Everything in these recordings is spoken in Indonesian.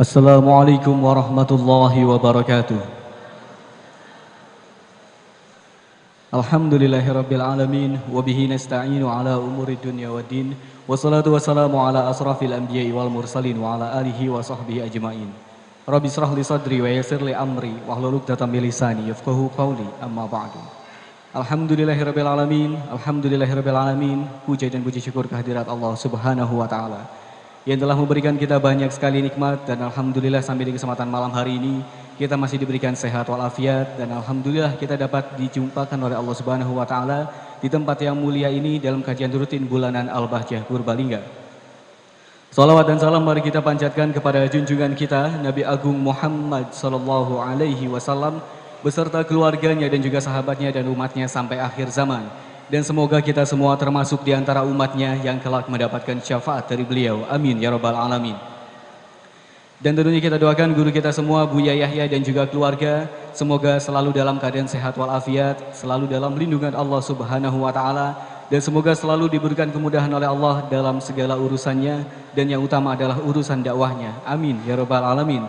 Assalamualaikum warahmatullahi wabarakatuh. Alhamdulillahirabbil alamin wa bihi nasta'inu ala umuri dunya waddin. Wassalatu wassalamu ala asrafil anbiya'i wal mursalin wa ala alihi wa sahbihi ajmain. Rabbi shrah li sadri wa yassir li amri wahlul 'uqdatam min lisani yafqahu qawli. Amma ba'du. Alhamdulillahirabbil alamin, alhamdulillahirabbil alamin. Puja dan puji syukur kehadirat Allah Subhanahu wa taala yang telah memberikan kita banyak sekali nikmat, dan alhamdulillah sampai di kesempatan malam hari ini kita masih diberikan sehat walafiat, dan alhamdulillah kita dapat dijumpakan oleh Allah Subhanahu wa taala di tempat yang mulia ini dalam kajian rutin bulanan Al-Bahjah Purbalingga. Salawat dan salam mari kita panjatkan kepada junjungan kita Nabi Agung Muhammad sallallahu alaihi wasallam beserta keluarganya dan juga sahabatnya dan umatnya sampai akhir zaman. Dan semoga kita semua termasuk di antara umatnya yang kelak mendapatkan syafaat dari beliau. Amin ya rabbal alamin. Dan tentunya kita doakan guru kita semua, Buya Yahya dan juga keluarga, semoga selalu dalam keadaan sehat walafiat, selalu dalam lindungan Allah Subhanahu wa taala, dan semoga selalu diberikan kemudahan oleh Allah dalam segala urusannya, dan yang utama adalah urusan dakwahnya. Amin ya rabbal alamin.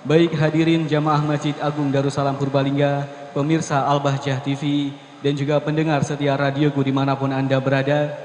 Baik hadirin jamaah Masjid Agung Darussalam Purbalingga, pemirsa Al-Bahjah TV, dan juga pendengar setia radioku dimanapun Anda berada.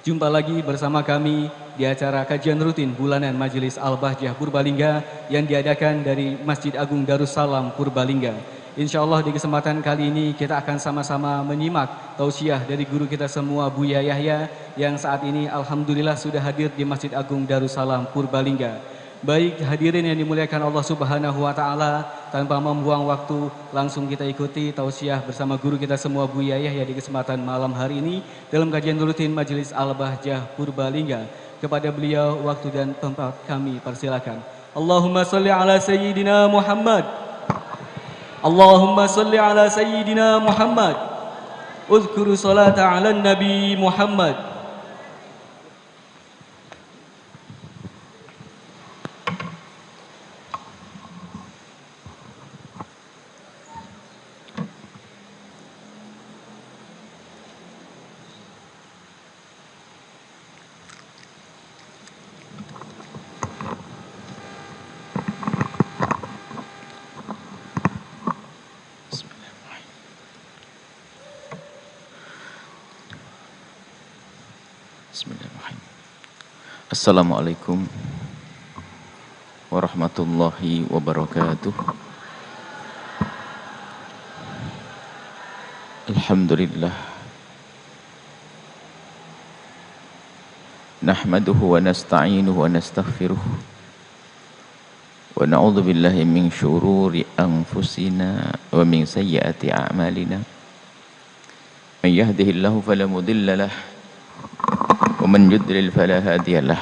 Jumpa lagi bersama kami di acara kajian rutin bulanan Majelis Al-Bahjah Purbalingga yang diadakan dari Masjid Agung Darussalam Purbalingga. Insya Allah di kesempatan kali ini kita akan sama-sama menyimak tausiah dari guru kita semua, Buya Yahya, yang saat ini alhamdulillah sudah hadir di Masjid Agung Darussalam Purbalingga. Baik hadirin yang dimuliakan Allah Subhanahu wa taala, tanpa membuang waktu langsung kita ikuti tausiah bersama guru kita semua, Buya Yahya, di kesempatan malam hari ini dalam kajian rutin Majelis Al-Bahjah Purbalingga. Kepada beliau waktu dan tempat kami persilakan. Allahumma salli ala sayyidina Muhammad. Allahumma salli ala sayyidina Muhammad. Uzkuru salata ala nabi Muhammad. Bismillahirrahmanirrahim. Assalamualaikum warahmatullahi wabarakatuh. Alhamdulillah. Nahmaduhu wa nasta'inuhu wa nastaghfiruh. Wa na'udzu billahi min syururi anfusina wa min sayyiati a'malina. Man yahdihillahu fala mudilla lahu ومن يضلل فلا هادي له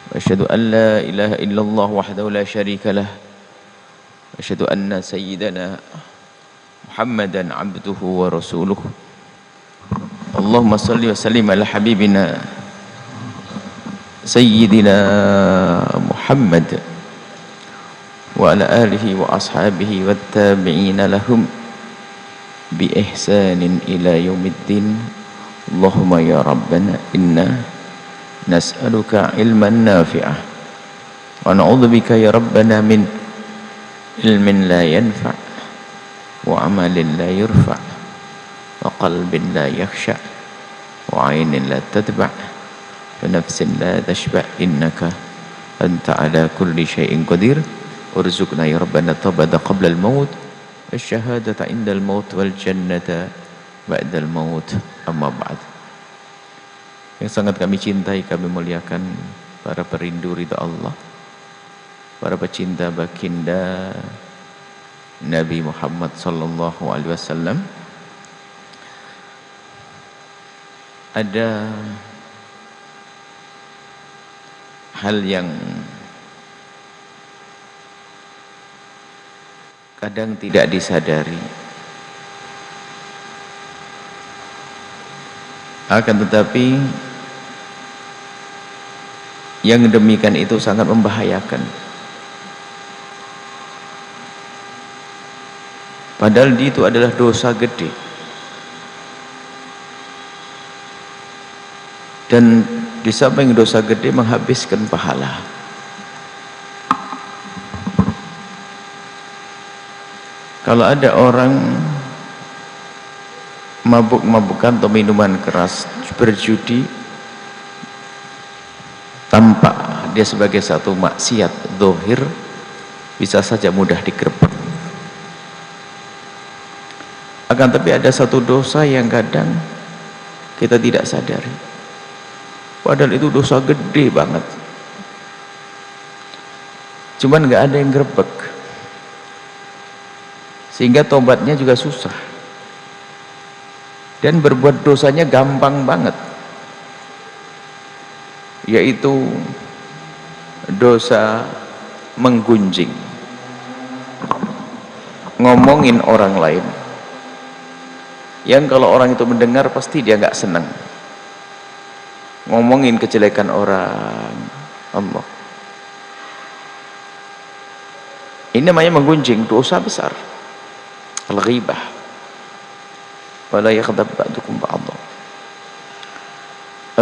وأشهد أن لا إله إلا الله وحده لا شريك له وأشهد أن سيدنا محمدا عبده ورسوله اللهم صل وسلم على حبيبنا سيدنا محمد وعلى آله وأصحابه والتابعين لهم بإحسان إلى يوم الدين Allahumma ya Rabbana inna nas'aluka ilman nafi'ah wa na'udzubika ya Rabbana min ilmin la yanfa' wa amalin la yurfa' wa qalbin la yakhsha' wa aynin la tadba' wa nafsin la tashba' innaka anta ala kulli syai'in qadir urzuqna ya Rabbana tabada qabla al-maut wa syahadata inda al-maut wal jannata ba'dal maut. Amma ba'd. Yang sangat kami cintai, kami muliakan para perindu ridha Allah, para pecinta baginda Nabi Muhammad sallallahu alaihi wasallam. Ada hal yang kadang tidak disadari, akan tetapi yang demikian itu sangat membahayakan. Padahal itu adalah dosa gede. Dan di samping dosa gede menghabiskan pahala. Kalau ada orang mabuk-mabukan atau minuman keras, berjudi, tampak dia sebagai satu maksiat zahir, bisa saja mudah digerebek. Akan tapi ada satu dosa yang kadang kita tidak sadari, padahal itu dosa gede banget, cuman nggak ada yang gerebek, sehingga tobatnya juga susah, dan berbuat dosanya gampang banget, yaitu dosa menggunjing, ngomongin orang lain, yang kalau orang itu mendengar pasti dia nggak senang, ngomongin kejelekan orang. Allah, ini namanya menggunjing, dosa besar. Al-ghibah, wala yaghtab ba'dukum ba'dha.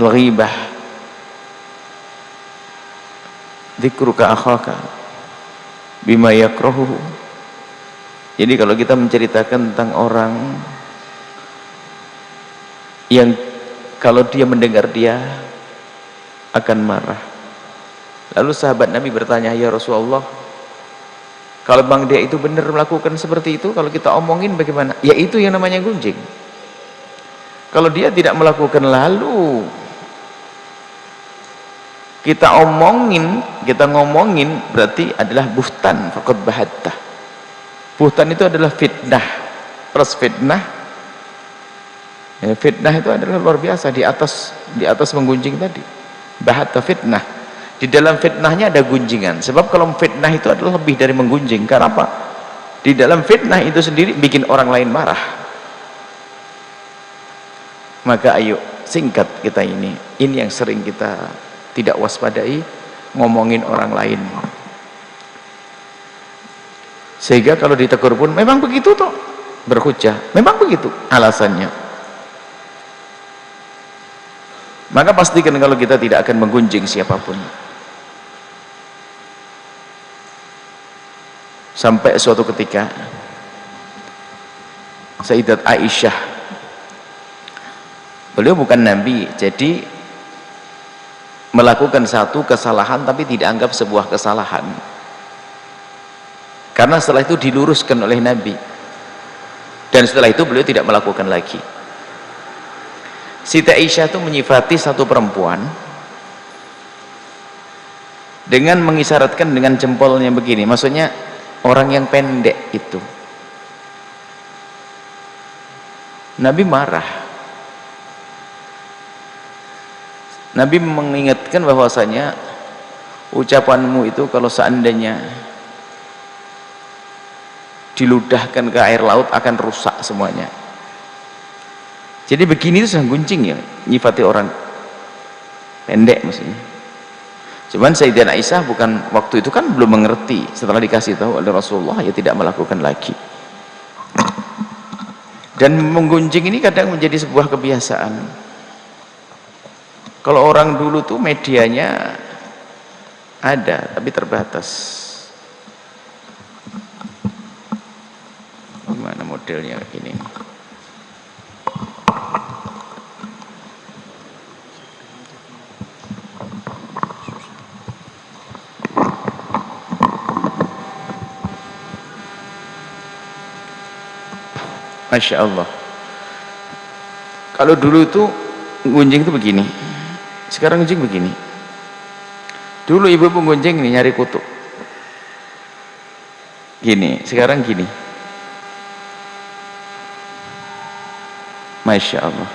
Al-ghibah, dzikruka akhaka bima yakrahuhu. Jadi kalau kita menceritakan tentang orang yang kalau dia mendengar dia akan marah, lalu sahabat Nabi bertanya, ya Rasulullah, kalau bang dia itu benar melakukan seperti itu, kalau kita omongin bagaimana? Ya itu yang namanya gunjing. Kalau dia tidak melakukan lalu kita omongin, kita ngomongin, berarti adalah buhtan, faqad bahatta. Buhtan itu adalah fitnah, terus fitnah, ya, fitnah itu adalah luar biasa, di atas menggunjing tadi. Bahatta fitnah, di dalam fitnahnya ada gunjingan. Sebab kalau fitnah itu adalah lebih dari menggunjing. Karena apa? Di dalam fitnah itu sendiri bikin orang lain marah. Maka ayo singkat kita ini yang sering kita tidak waspadai, ngomongin orang lain. Sehingga kalau ditegur pun memang begitu toh, berhujjah, memang begitu alasannya. Maka pastikan kalau kita tidak akan menggunjing siapapun. Sampai suatu ketika Sayyidat Aisyah, beliau bukan Nabi, jadi melakukan satu kesalahan tapi tidak anggap sebuah kesalahan, karena setelah itu diluruskan oleh Nabi, dan setelah itu beliau tidak melakukan lagi. Siti Aisyah itu menyifati satu perempuan dengan mengisyaratkan dengan jempolnya begini, maksudnya orang yang pendek itu. Nabi marah. Nabi mengingatkan bahwasanya ucapanmu itu kalau seandainya diludahkan ke air laut akan rusak semuanya. Jadi begini itu sedang gunjing ya, nyifati orang pendek maksudnya. Cuman Sayyidah Aisyah bukan, waktu itu kan belum mengerti, setelah dikasih tahu oleh Rasulullah ya tidak melakukan lagi. Dan menggunjing ini kadang menjadi sebuah kebiasaan. Kalau orang dulu tuh medianya ada tapi terbatas. Gimana modelnya ini? Masya Allah. Kalau dulu itu gunjing itu begini, sekarang gunjing begini. Dulu ibu-ibu gunjing nih nyari kutu gini, sekarang gini. Masya Allah.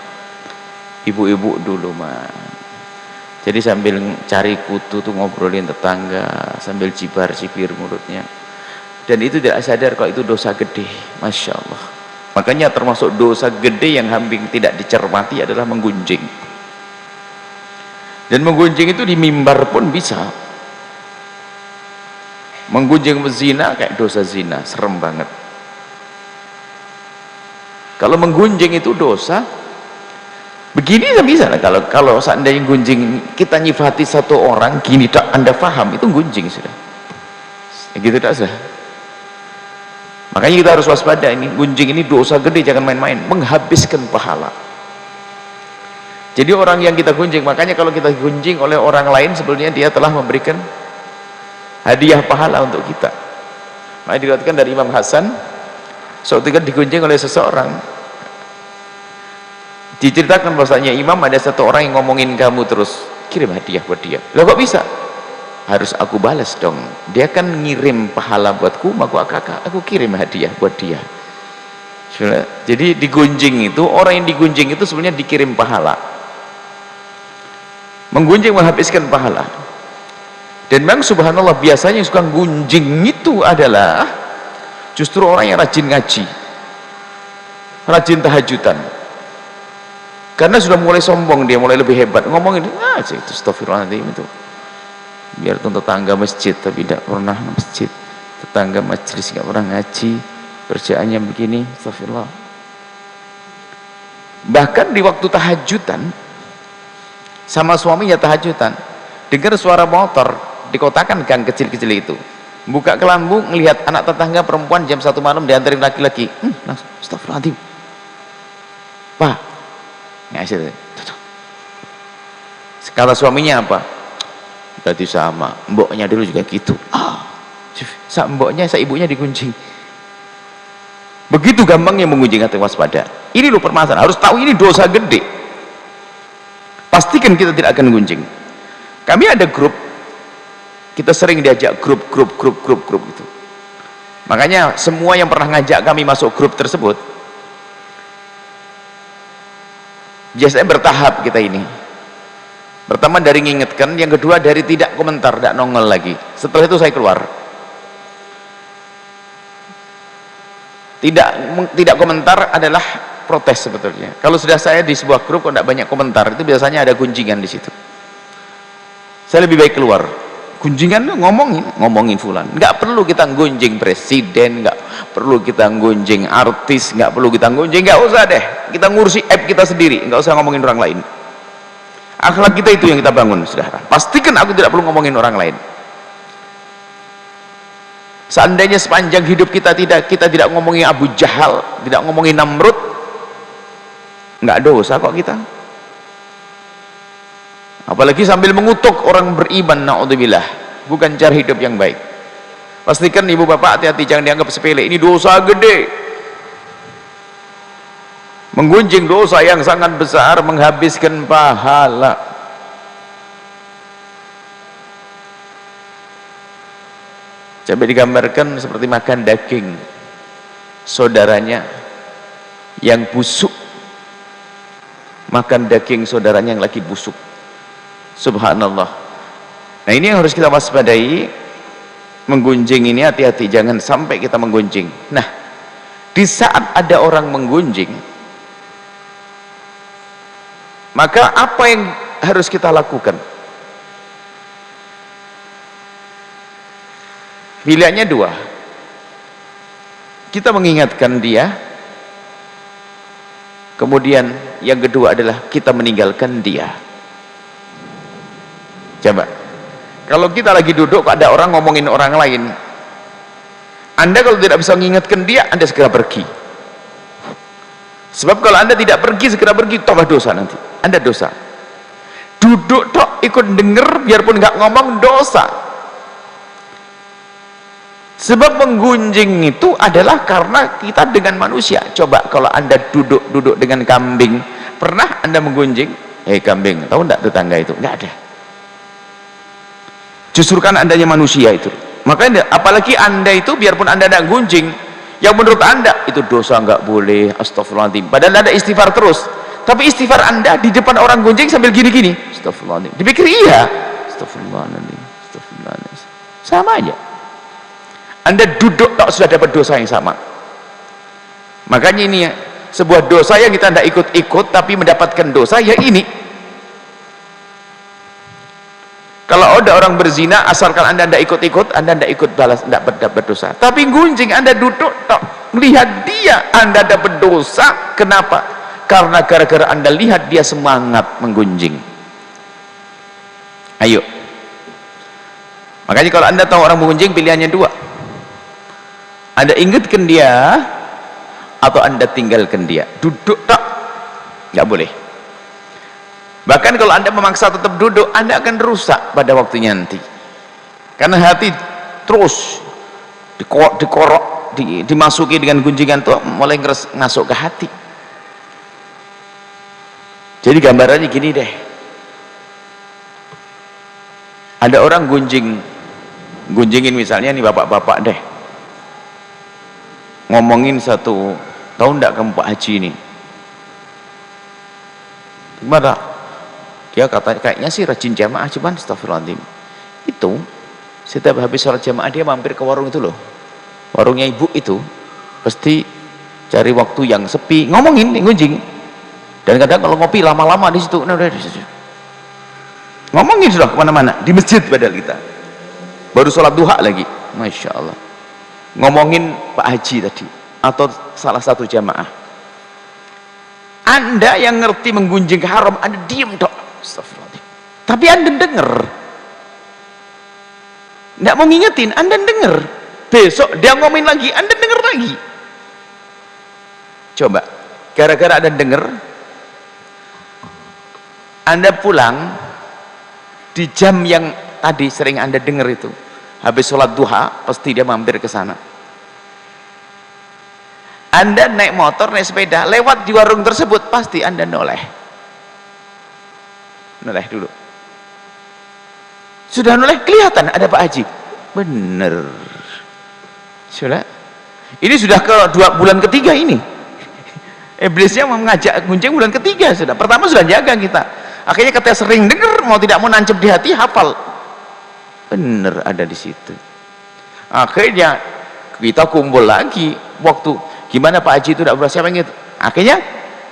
Ibu-ibu dulu mah jadi sambil cari kutu tuh ngobrolin tetangga sambil cibar-cibir mulutnya, dan itu tidak sadar kalau itu dosa gede. Masya Allah. Makanya termasuk dosa gede yang hampir tidak dicermati adalah menggunjing. Dan menggunjing itu di mimbar pun bisa. Menggunjing zina kayak dosa zina, serem banget. Kalau menggunjing itu dosa, begini bisa lah. Kalau seandainya gunjing, kita nyifati satu orang gini, tak Anda paham itu gunjing sudah. Gitu tak sah. Makanya kita harus waspada ini. Gunjing ini dosa gede, jangan main-main, menghabiskan pahala. Jadi orang yang kita gunjing, makanya kalau kita gunjing oleh orang lain, sebetulnya dia telah memberikan hadiah pahala untuk kita. Makanya diriwayatkan dari Imam Hasan, suatu ketika digunjing oleh seseorang, diceritakan bahwasanya Imam, ada satu orang yang ngomongin kamu terus, kirim hadiah buat dia. Loh kok bisa? Harus aku balas dong, dia kan ngirim pahala buatku, maka aku kirim hadiah buat dia. Jadi digunjing itu, orang yang digunjing itu sebenarnya dikirim pahala. Menggunjing menghabiskan pahala. Dan memang subhanallah, biasanya yang suka gunjing itu adalah justru orang yang rajin ngaji, rajin tahajudan. Karena sudah mulai sombong, dia mulai lebih hebat, ngomongin itu astagfirullahaladzim itu. Biar tetangga masjid tapi tidak pernah masjid, tetangga majelis nggak pernah ngaji, kerjaannya begini, astagfirullah. Bahkan di waktu tahajudan, sama suaminya tahajudan, dengar suara motor di kotakan gang kecil-kecil itu, buka kelambu, ngelihat anak tetangga perempuan jam 1 malam diantarin laki-laki, langsung astagfirullahaladzim, Pak ngasih. Kata suaminya apa? Berarti sama, mboknya dulu juga gitu. Mboknya, ibunya digunjing. Begitu gampangnya menggunjing, atau waspada. Ini loh permasalahan, harus tahu ini dosa gede. Pastikan kita tidak akan gunjing. Kami ada grup, kita sering diajak grup gitu. Makanya semua yang pernah ngajak kami masuk grup tersebut, biasanya bertahap kita ini. Pertama dari ngingetkan, yang kedua dari tidak komentar, tidak nongol lagi. Setelah itu saya keluar. Tidak komentar adalah protes sebetulnya. Kalau sudah saya di sebuah grup kok tidak banyak komentar, itu biasanya ada gunjingan di situ. Saya lebih baik keluar. Gunjingan ngomongin fulan. Nggak perlu kita gunjing presiden, nggak perlu kita gunjing artis, nggak perlu kita gunjing, nggak usah deh. Kita ngurusi app kita sendiri, nggak usah ngomongin orang lain. Akhlak kita itu yang kita bangun, saudara. Pastikan aku tidak perlu ngomongin orang lain. Seandainya sepanjang hidup kita tidak ngomongin Abu Jahal, tidak ngomongin Namrud, nggak dosa kok kita. Apalagi sambil mengutuk orang beriman, naudzubillah, bukan cara hidup yang baik. Pastikan ibu bapak hati-hati, jangan dianggap sepele, ini dosa gede. Menggunjing dosa yang sangat besar, menghabiskan pahala. Coba digambarkan seperti makan daging saudaranya yang busuk, makan daging saudaranya yang lagi busuk. Subhanallah. Nah ini yang harus kita waspadai. Menggunjing ini hati-hati, jangan sampai kita menggunjing. Nah, di saat ada orang menggunjing, maka apa yang harus kita lakukan? Pilihannya dua. Kita mengingatkan dia, kemudian yang kedua adalah kita meninggalkan dia. Coba, kalau kita lagi duduk ada orang ngomongin orang lain, Anda kalau tidak bisa mengingatkan dia, Anda segera pergi. Sebab kalau Anda tidak pergi, segera pergi, tambah dosa nanti. Anda dosa. Duduk tok ikut denger, biarpun nggak ngomong, dosa. Sebab menggunjing itu adalah karena kita dengan manusia. Coba kalau Anda duduk dengan kambing, pernah Anda menggunjing? Kambing, tahu enggak tetangga itu? Enggak ada. Justru kan Andanya manusia itu. Makanya apalagi Anda itu, biarpun Anda tidak gunjing, yang menurut Anda itu dosa, nggak boleh, astagfirullahaladzim, padahal ada istighfar terus, tapi istighfar Anda di depan orang gunjing sambil gini-gini, astagfirullahaladzim, dipikir iya, astagfirullahaladzim, astagfirullahaladzim, sama aja. Anda duduk tak sudah dapat dosa yang sama. Makanya ini ya, sebuah dosa yang kita tidak ikut-ikut tapi mendapatkan dosa, ya ini. Kalau ada orang berzina, asalkan Anda tidak ikut-ikut, Anda tidak ikut balas, tidak dapat dosa. Tapi gunjing, Anda duduk, melihat dia, Anda dapat dosa. Kenapa? Karena gara-gara Anda lihat dia semangat menggunjing. Ayo. Makanya kalau Anda tahu orang menggunjing, pilihannya dua. Anda ingatkan dia atau Anda tinggalkan dia. Duduk tak, nggak boleh. Bahkan kalau Anda memaksa tetap duduk, Anda akan rusak pada waktunya nanti. Karena hati terus dikorok, dimasuki dengan gunjingan tuh mulai ngasuk ke hati. Jadi gambarannya gini deh, ada orang gunjingin misalnya nih bapak-bapak deh, ngomongin satu, tahu enggak kamu Pak Haji ini gimana, dia kata kayaknya sih rajin jamaah, cuman astagfirullahaladzim, itu setiap habis sholat jamaah dia mampir ke warung itu loh, warungnya ibu itu, pasti cari waktu yang sepi ngomongin gunjing. Dan kadang kalau ngopi lama-lama di situ, nah udah di situ ngomongin sudah kemana-mana, di masjid padahal kita baru sholat duha lagi, masya Allah, ngomongin Pak Haji tadi atau salah satu jamaah. Anda yang ngerti menggunjing haram, Anda diem dok, astagfirullahaladzim, tapi Anda denger, nggak mau ngingetin, Anda denger, besok dia ngomongin lagi, Anda denger lagi. Coba gara-gara Anda denger, Anda pulang di jam yang tadi sering Anda dengar itu, habis sholat duha pasti dia mampir ke sana. Anda naik motor, naik sepeda, lewat di warung tersebut, pasti Anda noleh dulu. Sudah noleh, kelihatan ada Pak Haji, bener. Sudah, ini sudah ke 2 bulan ketiga ini. Iblisnya mau mengajak gunjing bulan ketiga sudah. Pertama sudah jaga kita. Akhirnya kita sering dengar, mau tidak mau nancep di hati, hafal. Bener ada di situ. Akhirnya kita kumpul lagi waktu gimana Pak Haji itu tidak berhasil itu. Akhirnya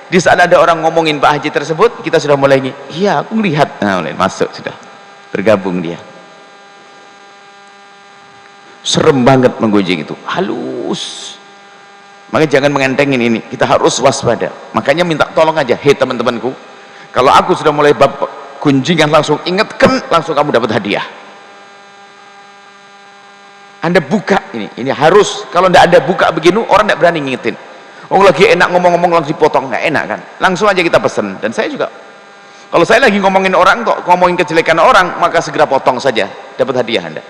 di saat ada orang ngomongin Pak Haji tersebut, kita sudah mulai iya aku melihat, nah mulai masuk sudah, bergabung dia. Serem banget menggunjing itu, halus. Makanya jangan mengentengin ini, kita harus waspada. Makanya minta tolong aja, hei teman-temanku, kalau aku sudah mulai bab gunjingan, langsung ingatkan, langsung kamu dapat hadiah. Anda buka ini harus, kalau tidak ada buka begini, orang tidak berani ngingetin. Oh lagi enak ngomong-ngomong langsung dipotong, nggak enak kan? Langsung aja kita pesen. Dan saya juga, kalau saya lagi ngomongin orang, kok ngomongin kejelekan orang, maka segera potong saja, dapat hadiah Anda.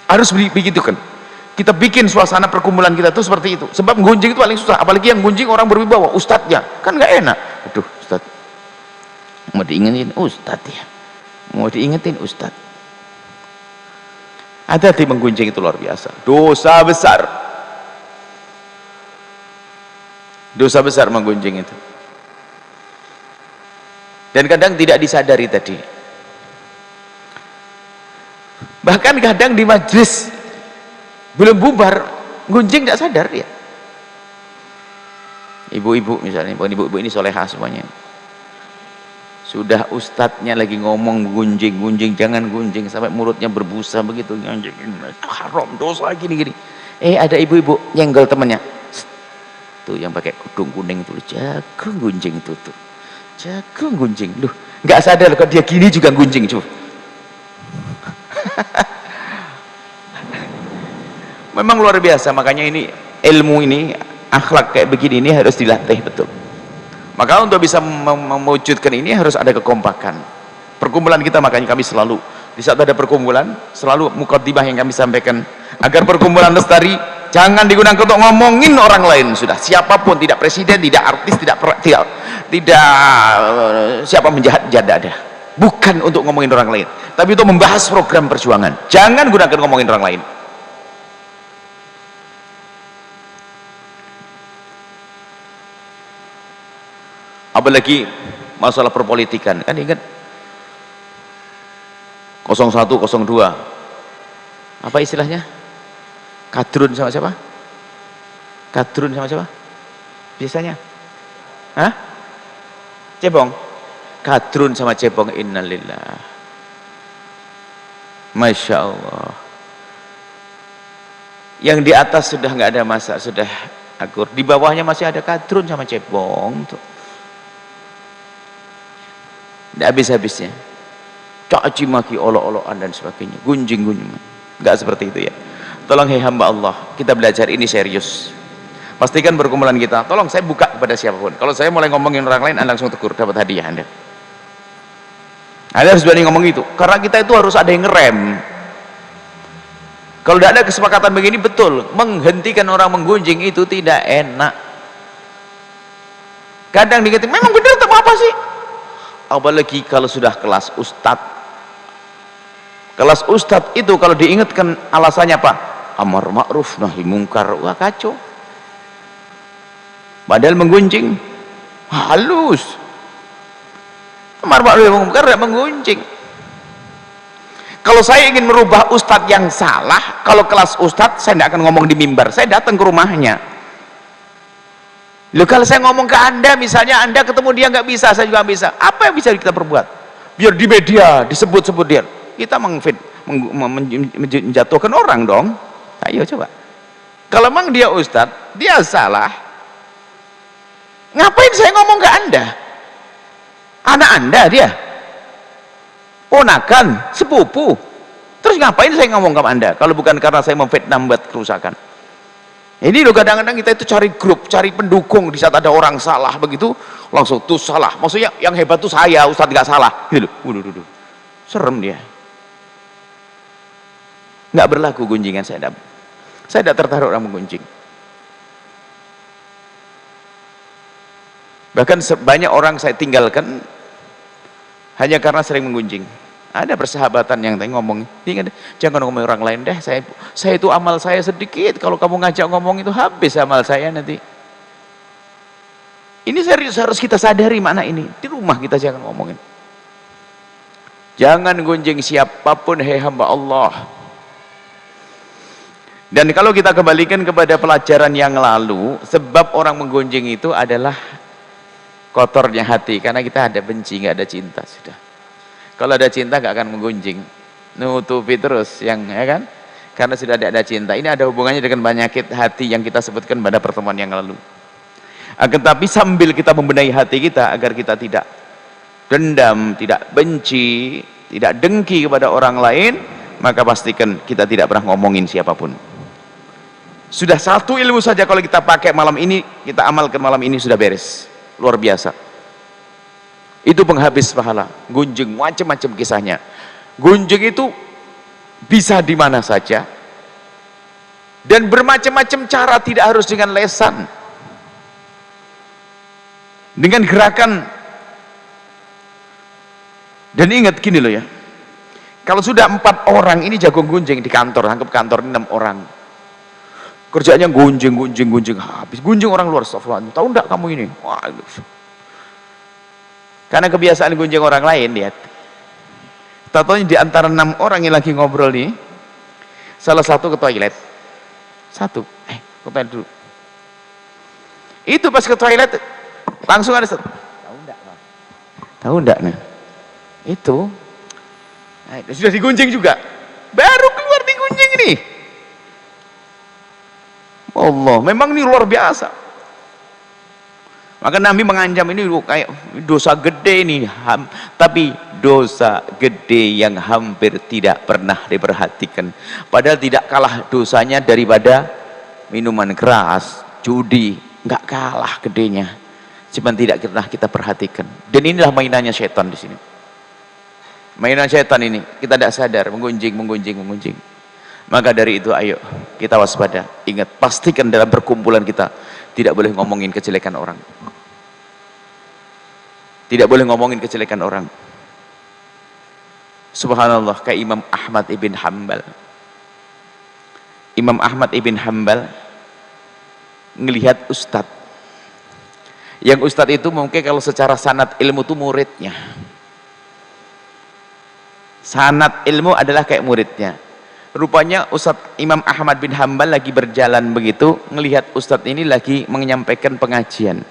Harus begitu kan? Kita bikin suasana perkumpulan kita tuh seperti itu. Sebab gunjing itu paling susah, apalagi yang gunjing orang berwibawa, ustadznya kan nggak enak. Aduh, ustadz mau diingetin ustadz ya, mau diingetin ustadz. Hati-hati menggunjing itu luar biasa, dosa besar, dosa besar menggunjing itu. Dan kadang tidak disadari tadi, bahkan kadang di majelis belum bubar, gunjing tidak sadar dia. Ibu-ibu misalnya, ibu-ibu ini solehah semuanya. Sudah ustadznya lagi ngomong gunjing, jangan gunjing, sampai mulutnya berbusa begitu, gunjing haram, dosa gini-gini. Ada ibu-ibu nyenggol temannya. Tuh yang pakai kudung kuning itu, jago gunjing tuh. Jago gunjing. Loh, nggak sadar kalau dia gini juga gunjing, cuy. Memang luar biasa, makanya ini ilmu ini, akhlak kayak begini ini harus dilatih betul. Maka untuk bisa mewujudkan ini harus ada kekompakan. Perkumpulan kita, makanya kami selalu di saat ada perkumpulan selalu mukaddimah yang kami sampaikan agar perkumpulan lestari jangan digunakan untuk ngomongin orang lain. Sudah siapapun, tidak presiden, tidak artis, tidak siapa menjahat, tidak ada. Bukan untuk ngomongin orang lain, tapi untuk membahas program perjuangan. Jangan gunakan ngomongin orang lain. Apalagi masalah perpolitikan, kan ingat 01, 02 apa istilahnya, kadrun sama siapa, kadrun sama siapa biasanya, cebong, kadrun sama cebong, innalillah, masya Allah. Yang di atas sudah nggak ada masa, sudah akur, di bawahnya masih ada kadrun sama cebong tuh. Tidak habis-habisnya, caci maki, olok-olokan dan sebagainya, gunjing-gunjing. Nggak seperti itu ya. Tolong hei hamba Allah, kita belajar ini serius. Pastikan perkumpulan kita, tolong saya buka kepada siapapun. Kalau saya mulai ngomongin orang lain, Anda langsung tegur, dapat hadiah Anda. Anda harus berani ngomong itu, karena kita itu harus ada yang ngerem. Kalau tidak ada kesepakatan begini, betul, menghentikan orang menggunjing itu tidak enak. Kadang diingetin, memang benar tak apa sih? Apalagi kalau sudah kelas ustadz. Kelas ustadz itu kalau diingatkan alasannya apa? Amar ma'ruf nahi mungkar, wah kacau. Padahal menggunjing halus. Amar ma'ruf nahi mungkar tidak menggunjing. Kalau saya ingin merubah ustadz yang salah, kalau kelas ustadz saya tidak akan ngomong di mimbar, saya datang ke rumahnya. Loh, kalau saya ngomong ke Anda, misalnya Anda ketemu dia nggak bisa, saya juga nggak bisa, apa yang bisa kita perbuat? Biar di media disebut-sebut dia, kita menjatuhkan orang dong. Ayo coba, kalau memang dia ustadz, dia salah, ngapain saya ngomong ke Anda? Anak Anda dia, ponakan, sepupu, terus ngapain saya ngomong ke Anda kalau bukan karena saya memfitnah, membuat kerusakan? Ini loh, kadang-kadang kita itu cari grup, cari pendukung, di saat ada orang salah begitu langsung tuh salah, maksudnya yang hebat tuh saya, ustadz nggak salah gitu. Serem dia, nggak berlaku gunjingan. Saya tidak tertarik orang menggunjing. Bahkan banyak orang saya tinggalkan hanya karena sering menggunjing. Ada persahabatan yang tadi ngomong, jangan ngomong orang lain deh, saya itu amal saya sedikit, kalau kamu ngajak ngomong itu habis amal saya nanti. Ini serius, harus kita sadari mana ini. Di rumah kita jangan ngomongin. Jangan gunjing siapapun, hei hamba Allah. Dan kalau kita kembalikan kepada pelajaran yang lalu, sebab orang menggunjing itu adalah kotornya hati, karena kita ada benci, nggak ada cinta. Sudah, kalau ada cinta nggak akan menggunjing, nutupi terus yang, ya kan, karena sudah ada cinta. Ini ada hubungannya dengan penyakit hati yang kita sebutkan pada pertemuan yang lalu. Akan tapi sambil kita membenahi hati kita agar kita tidak dendam, tidak benci, tidak dengki kepada orang lain, maka pastikan kita tidak pernah ngomongin siapapun. Sudah satu ilmu saja kalau kita pakai malam ini, kita amalkan malam ini, sudah beres. Luar biasa. Itu penghabis pahala. Gunjing macam-macam kisahnya. Gunjing itu bisa di mana saja dan bermacam-macam cara, tidak harus dengan lesan, dengan gerakan. Dan ingat gini loh ya, kalau sudah 4 orang ini jago gunjing di kantor, anggap kantor ini 6 orang, kerjanya gunjing habis, gunjing orang luar. Astagfirullah, tahu enggak kamu ini? Wah, karena kebiasaan gunjing orang lain, lihat. Tahu di antara 6 orang yang lagi ngobrol nih, salah satu ke toilet. Ke toilet dulu. Itu pas ke toilet langsung ada tahu enggak nah. Itu sudah digunjing juga. Baru keluar digunjing ini. Allah, memang ini luar biasa. Maka Nabi mengancam ini kayak dosa gede ini, tapi dosa gede yang hampir tidak pernah diperhatikan. Padahal tidak kalah dosanya daripada minuman keras, judi, nggak kalah gedenya. Cuman tidak pernah kita perhatikan. Dan inilah mainannya setan di sini. Mainan setan ini kita tidak sadar, menggunjing. Maka dari itu ayo kita waspada. Ingat, pastikan dalam perkumpulan kita tidak boleh ngomongin kejelekan orang. Tidak boleh ngomongin kejelekan orang. Subhanallah, kayak Imam Ahmad ibn Hanbal. Imam Ahmad ibn Hanbal ngelihat ustadz. Yang ustadz itu mungkin kalau secara sanad ilmu itu muridnya. Sanad ilmu adalah kayak muridnya. Rupanya Ustadz Imam Ahmad bin Hanbal lagi berjalan begitu, ngelihat Ustadz ini lagi menyampaikan pengajian.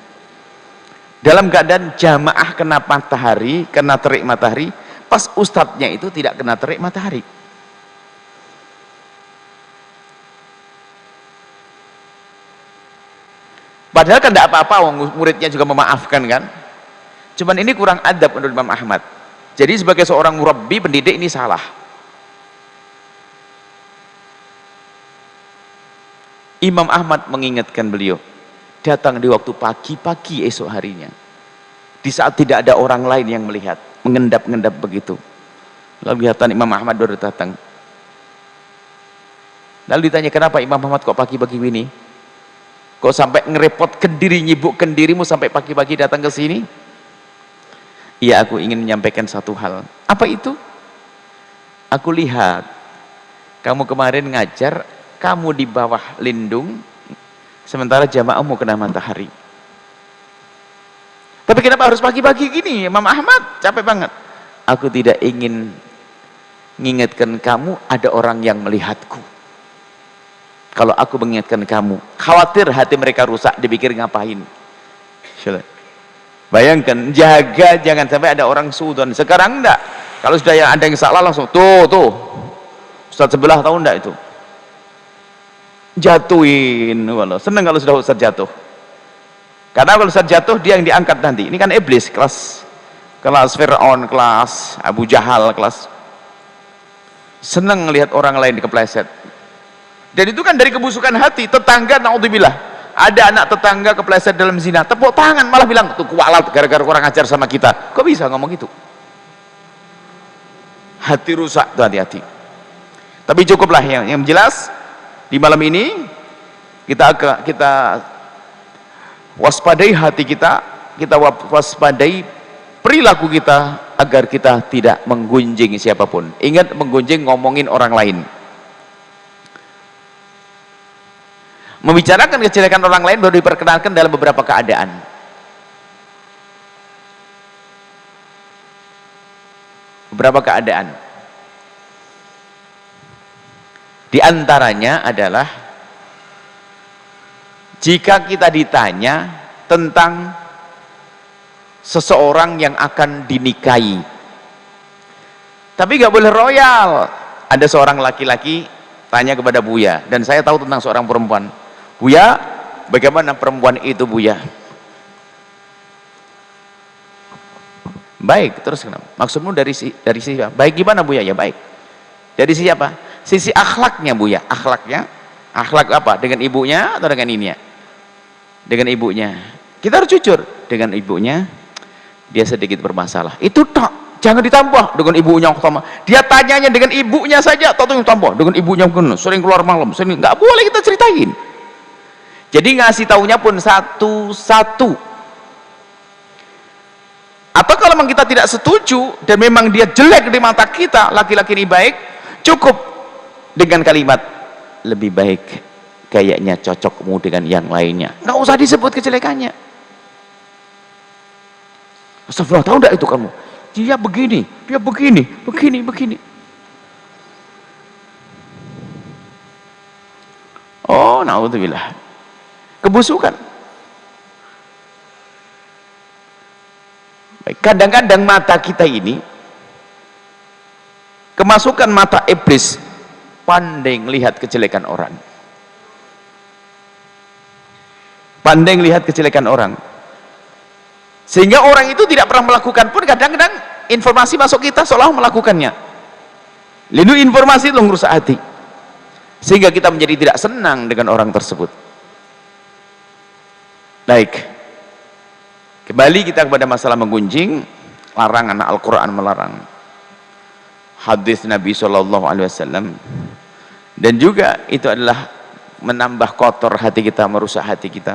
Dalam keadaan jamaah kena matahari, kena terik matahari, pas Ustadznya itu tidak kena terik matahari. Padahal kan tidak apa-apa, muridnya juga memaafkan kan. Cuman ini kurang adab menurut Imam Ahmad. Jadi sebagai seorang murabbi, pendidik, ini salah. Imam Ahmad mengingatkan beliau, datang di waktu pagi-pagi esok harinya, di saat tidak ada orang lain yang melihat, mengendap-endap begitu. Lalu kelihatan Imam Ahmad baru datang. Lalu ditanya, kenapa Imam Ahmad kok pagi-pagi ini? Kok sampai ngerepotkan diri, nyibukkan dirimu sampai pagi-pagi datang ke sini? Iya, aku ingin menyampaikan satu hal. Apa itu? Aku lihat kamu kemarin ngajar, kamu di bawah lindung, sementara jamaahmu kena matahari. Tapi kenapa harus pagi-pagi gini, Imam Ahmad? Capek banget. Aku tidak ingin mengingatkan kamu, ada orang yang melihatku. Kalau aku mengingatkan kamu, khawatir hati mereka rusak, dipikir ngapain. Bayangkan, jaga jangan sampai ada orang suudon. Sekarang enggak. Kalau sudah ada yang salah langsung, tuh, Ustaz sebelah tahu enggak itu? Jatuhin. Walau senang kalau sudah Ustaz jatuh. Karena kalau Ustaz jatuh, dia yang diangkat nanti. Ini kan iblis, kelas Fir'aun, kelas Abu Jahal, kelas. Senang melihat orang lain dikepleset. Dan itu kan dari kebusukan hati. Tetangga, naudzubillah, ada anak tetangga kepleset dalam zina, tepuk tangan, malah bilang, tuh kualat gara-gara kurang ajar sama kita. Kok bisa ngomong gitu? Hati rusak, tuh hati-hati. Tapi cukuplah yang jelas di malam ini kita waspadai hati kita waspadai perilaku kita agar kita tidak menggunjing siapapun. Ingat, menggunjing ngomongin orang lain. Membicarakan kejelekan orang lain baru diperkenalkan dalam beberapa keadaan. Beberapa keadaan. Di antaranya adalah jika kita ditanya tentang seseorang yang akan dinikahi. Tapi nggak boleh royal. Ada seorang laki-laki tanya kepada Buya, dan saya tahu tentang seorang perempuan. Buya, bagaimana perempuan itu Buya? Baik, terus kenapa? Maksudmu dari sisi baik gimana Buya? Ya baik. Dari sisi apa? Sisi akhlaknya Buya. Akhlaknya, akhlak apa? Dengan ibunya atau dengan ininya? Dengan ibunya. Kita harus jujur, dengan ibunya dia sedikit bermasalah. Itu tak, jangan ditambah dengan ibunya utama. Dia tanyanya dengan ibunya saja, atau yang tambah dengan ibunya sering keluar malam, sering nggak boleh kita ceritain. Jadi ngasih taunya pun satu-satu. Atau kalau memang kita tidak setuju dan memang dia jelek di mata kita, laki-laki ini baik, cukup dengan kalimat lebih baik kayaknya cocokmu dengan yang lainnya. Nggak usah disebut kejelekannya. Astagfirullah, tahu enggak itu kamu? Dia begini. Oh, naudzubillah. Kebusukan. Baik, kadang-kadang mata kita ini kemasukan mata iblis, pandai lihat kejelekan orang. Pandai lihat kejelekan orang. Sehingga orang itu tidak pernah melakukan pun kadang-kadang informasi masuk kita seolah melakukannya. Lalu informasi itu merusak hati. Sehingga kita menjadi tidak senang dengan orang tersebut. Baik. Kembali kita kepada masalah menggunjing, larangan Al-Quran melarang. Hadis Nabi SAW. Dan juga itu adalah menambah kotor hati kita, merusak hati kita.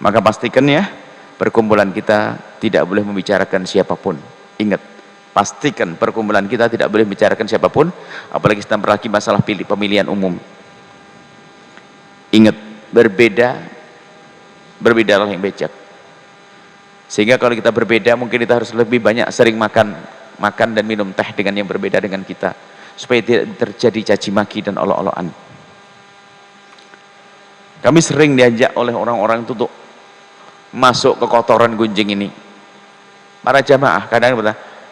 Maka pastikan ya, perkumpulan kita tidak boleh membicarakan siapapun. Ingat, pastikan perkumpulan kita tidak boleh membicarakan siapapun, apalagi sedang berlagi masalah pemilihan umum. Ingat, berbeda yang bijak. Sehingga kalau kita berbeda, mungkin kita harus lebih banyak sering makan dan minum teh dengan yang berbeda dengan kita, supaya tidak terjadi caci maki dan olok-olokan. Kami sering diajak oleh orang-orang itu untuk masuk ke kotoran gunjing ini. Para jamaah kadang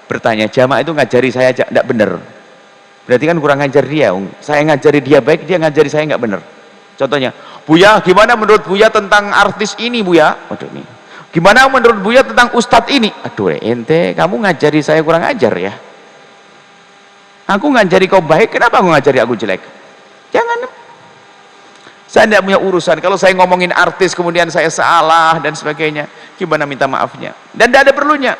bertanya, jamaah itu ngajari saya tidak benar, berarti kan kurang ngajar dia. Saya ngajari dia baik, dia ngajari saya nggak benar. Contohnya, Buya, gimana menurut Buya tentang artis ini Buya? Waduh, nih. Gimana menurut Buya tentang ustadz ini? Aduh, ente, kamu ngajari saya kurang ajar ya. Aku ngajari kau baik, kenapa aku ngajari aku jelek? Jangan. Saya tidak punya urusan. Kalau saya ngomongin artis kemudian saya salah dan sebagainya, gimana minta maafnya? Dan tidak ada perlunya.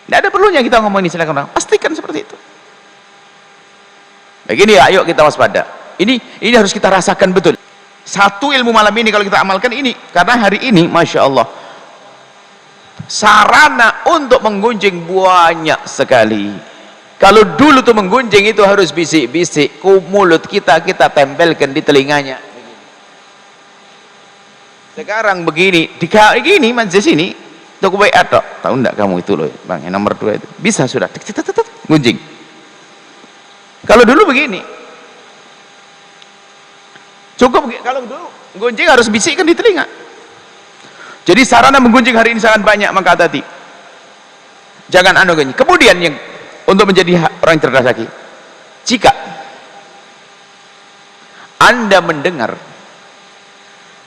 Tidak ada perlunya kita ngomongin istilah orang. Pastikan seperti itu. Begini ya, ayo kita waspada. Ini harus kita rasakan betul. Satu ilmu malam ini kalau kita amalkan ini, karena hari ini, masya Allah, sarana untuk menggunjing banyak sekali. Kalau dulu tuh menggunjing itu harus bisik-bisik, mulut kita tempelkan di telinganya. Sekarang begini, begini majelis ini, toko WA tok. Tahu enggak kamu itu loh, Bang, yang nomor 2 itu. Bisa sudah, gunjing. Kalau dulu begini. Cukup kalau dulu gunjing harus bisikkan di telinga. Jadi sarana menggunjing hari ini sangat banyak, maka hati-hati. Jangan gunjing. Kemudian yang untuk menjadi orang yang cerdas lagi, jika Anda mendengar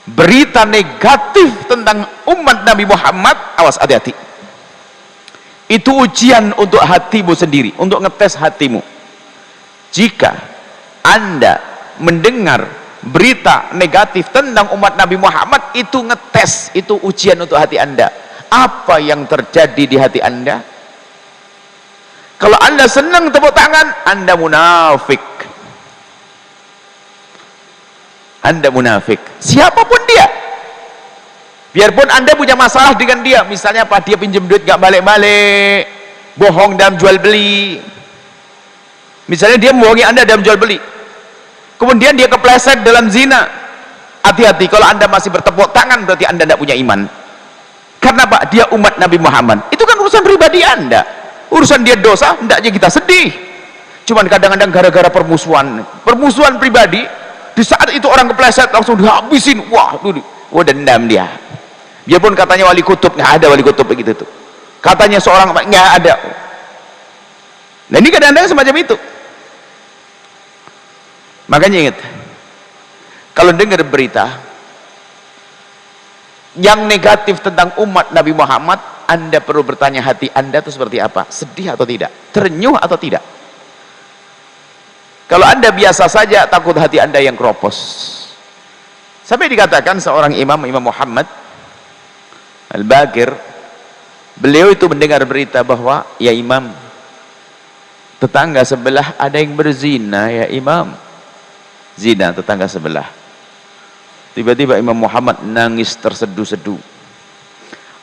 berita negatif tentang umat Nabi Muhammad, awas, hati-hati. Itu ujian untuk hatimu sendiri, untuk ngetes hatimu. Jika Anda mendengar berita negatif tentang umat Nabi Muhammad, itu ngetes, itu ujian untuk hati Anda. Apa yang terjadi di hati Anda? Kalau Anda senang tepuk tangan, Anda munafik. Anda munafik. Siapapun dia. Biarpun Anda punya masalah dengan dia, misalnya apa, dia pinjam duit gak balik-balik, bohong dalam jual beli. Misalnya dia membohongi Anda dalam jual beli. Kemudian dia kepleset dalam zina. Hati-hati, kalau Anda masih bertepuk tangan berarti Anda tidak punya iman. Karena Pak, dia umat Nabi Muhammad. Itu kan urusan pribadi Anda. Urusan dia dosa, hendaknya kita sedih. Cuman kadang-kadang gara-gara permusuhan pribadi, di saat itu orang kepleset langsung dihabisin. Wah, dendam dia. Biarpun katanya wali kutub, nggak ada wali kutub begitu tuh. Katanya seorang nggak ada. Nah ini kadang-kadang semacam itu. Makanya ingat, kalau dengar berita yang negatif tentang umat Nabi Muhammad, Anda perlu bertanya hati Anda itu seperti apa? Sedih atau tidak? Terenyuh atau tidak? Kalau Anda biasa saja, takut hati Anda yang keropos. Sampai dikatakan seorang Imam Muhammad Al-Baqir, beliau itu mendengar berita bahwa, ya Imam, tetangga sebelah ada yang berzina, ya Imam. Zina tetangga sebelah. Tiba-tiba Imam Muhammad nangis terseduh-seduh.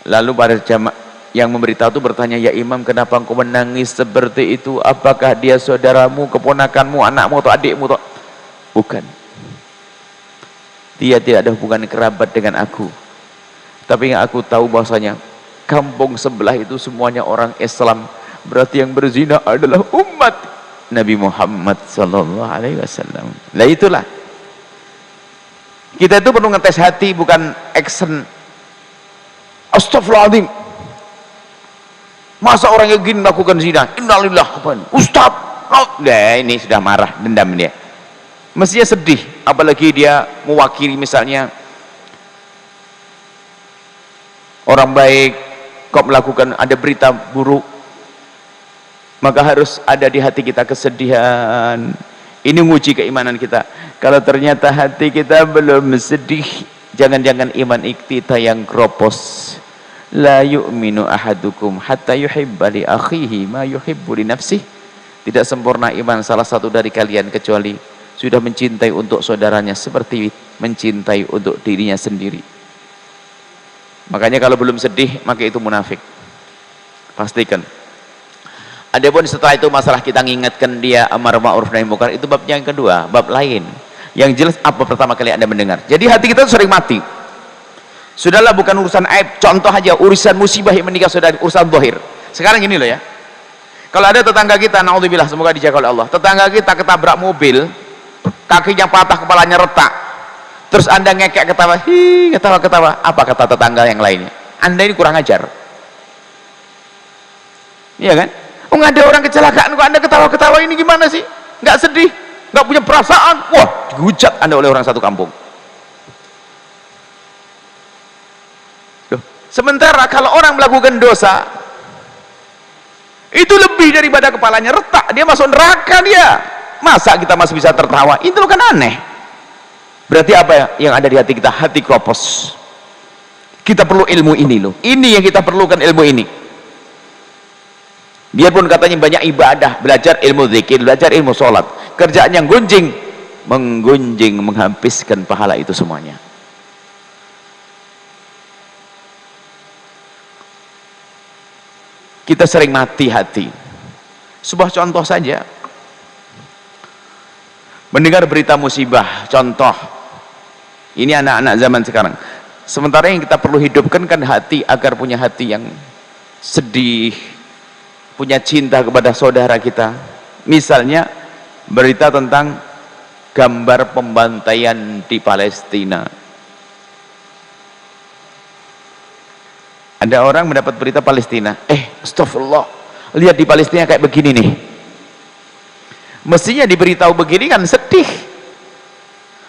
Lalu pada jamaah yang memberitahu itu bertanya, ya Imam, kenapa engkau menangis seperti itu? Apakah dia saudaramu, keponakanmu, anakmu atau adikmu? Bukan. Dia tidak ada hubungan kerabat dengan aku. Tapi yang aku tahu bahwasanya kampung sebelah itu semuanya orang Islam. Berarti yang berzina adalah umat Nabi Muhammad sallallahu alaihi wasallam. Lah itulah. Kita itu perlu ngetes hati, bukan action. Astagfirullahaladzim, masa orang yang gini melakukan zina? Innalillah. Ustaz, ini sudah marah, dendam dia. Mestinya sedih, apalagi dia mewakili misalnya orang baik, kok melakukan, ada berita buruk, maka harus ada di hati kita kesedihan. Ini nguji keimanan kita. Kalau ternyata hati kita belum sedih, jangan-jangan iman kita yang kropos. La yu'minu ahadukum hatta yuhibba li akhihi ma yuhibbu li nafsihi. Tidak sempurna iman salah satu dari kalian kecuali sudah mencintai untuk saudaranya seperti mencintai untuk dirinya sendiri. Makanya kalau belum sedih, maka itu munafik. Pastikan. Adapun setelah itu masalah kita mengingatkan dia amar ma'ruf nahi munkar, itu babnya yang kedua, bab lain. Yang jelas apa pertama kali Anda mendengar. Jadi hati kita sering mati. Sudahlah, bukan urusan aib, contoh aja urusan musibah yang menimpa saudara, urusan zahir. Sekarang gini loh ya. Kalau ada tetangga kita, naudzubillah, semoga dijaga oleh Allah, tetangga kita ketabrak mobil, kakinya patah, kepalanya retak, terus Anda ngekek ketawa, ketawa-ketawa, apa kata tetangga yang lainnya? Anda ini kurang ajar. Iya kan? Ada orang kecelakaan kok Anda ketawa-ketawa, ini gimana sih? Nggak sedih, nggak punya perasaan. Wah, dihujat Anda oleh orang satu kampung. Sementara kalau orang melakukan dosa, itu lebih daripada kepalanya retak, dia masuk neraka dia. masa kita masih bisa tertawa? Itu kan aneh. Berarti apa yang ada di hati kita? Hati kropos. Kita perlu ilmu ini loh, ini yang kita perlukan, ilmu ini. Biarpun katanya banyak ibadah, belajar ilmu zikir, belajar ilmu sholat, kerjaan yang menggunjing, menghabiskan pahala itu semuanya. Kita sering mati hati. Sebuah contoh saja, mendengar berita musibah, contoh ini anak-anak zaman sekarang. Sementara yang kita perlu hidupkan kan hati, agar punya hati yang sedih, punya cinta kepada saudara kita. Misalnya berita tentang gambar pembantaian di Palestina. Ada orang mendapat berita Palestina, astagfirullah, lihat di Palestina kayak begini nih. Mestinya diberitahu begini kan sedih,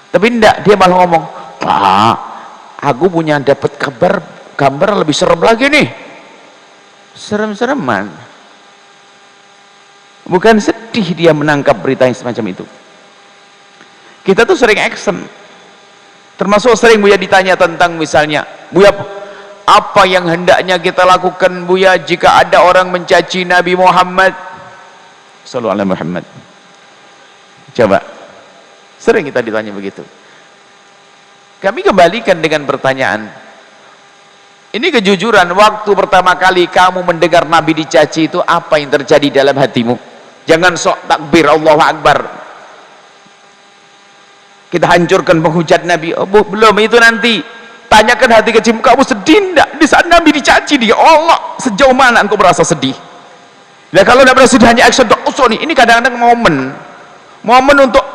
tapi enggak, dia malah ngomong, Pak, aku punya dapat gambar lebih serem lagi nih. Serem-sereman. Bukan sedih dia menangkap berita yang semacam itu. Kita tuh sering action, termasuk sering Buya ditanya tentang misalnya, Buya, apa yang hendaknya kita lakukan Buya jika ada orang mencaci Nabi Muhammad sallallahu alaihi Muhammad? Coba, sering kita ditanya begitu. Kami kembalikan dengan pertanyaan, ini kejujuran, waktu pertama kali kamu mendengar Nabi dicaci itu apa yang terjadi dalam hatimu? Jangan sok takbir Allahu Akbar, kita hancurkan penghujat Nabi. Oh, belum, itu nanti. Tanyakan hati kecil, kamu sedih enggak di saat Nabi dicaci dia? Allah, sejauh mana engkau merasa sedih? Nah, kalau tidak berasa sedih, hanya action nih. Ini kadang-kadang momen untuk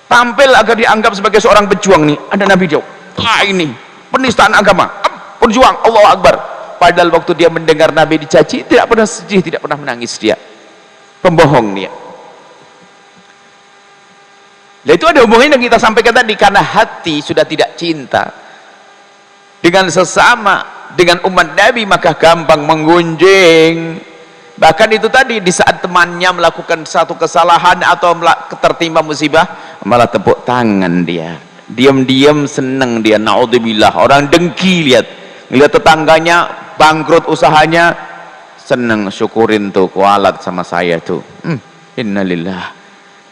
tampil agar dianggap sebagai seorang pejuang nih. Ada Nabi jauh, ini penistaan agama, berjuang, Allahu Akbar. Padahal waktu dia mendengar Nabi dicaci, tidak pernah sedih, tidak pernah menangis dia. Pembohong dia. Nah, itu ada hubungannya yang kita sampaikan tadi, karena hati sudah tidak cinta dengan sesama, dengan umat Nabi, maka gampang menggunjing. Bahkan itu tadi, di saat temannya melakukan satu kesalahan atau tertimpa musibah, malah tepuk tangan dia, diam-diam senang dia. Naudzubillah, orang dengki, lihat tetangganya bangkrut usahanya, senang, syukurin tuh, kualat sama saya tuh. Innalillah,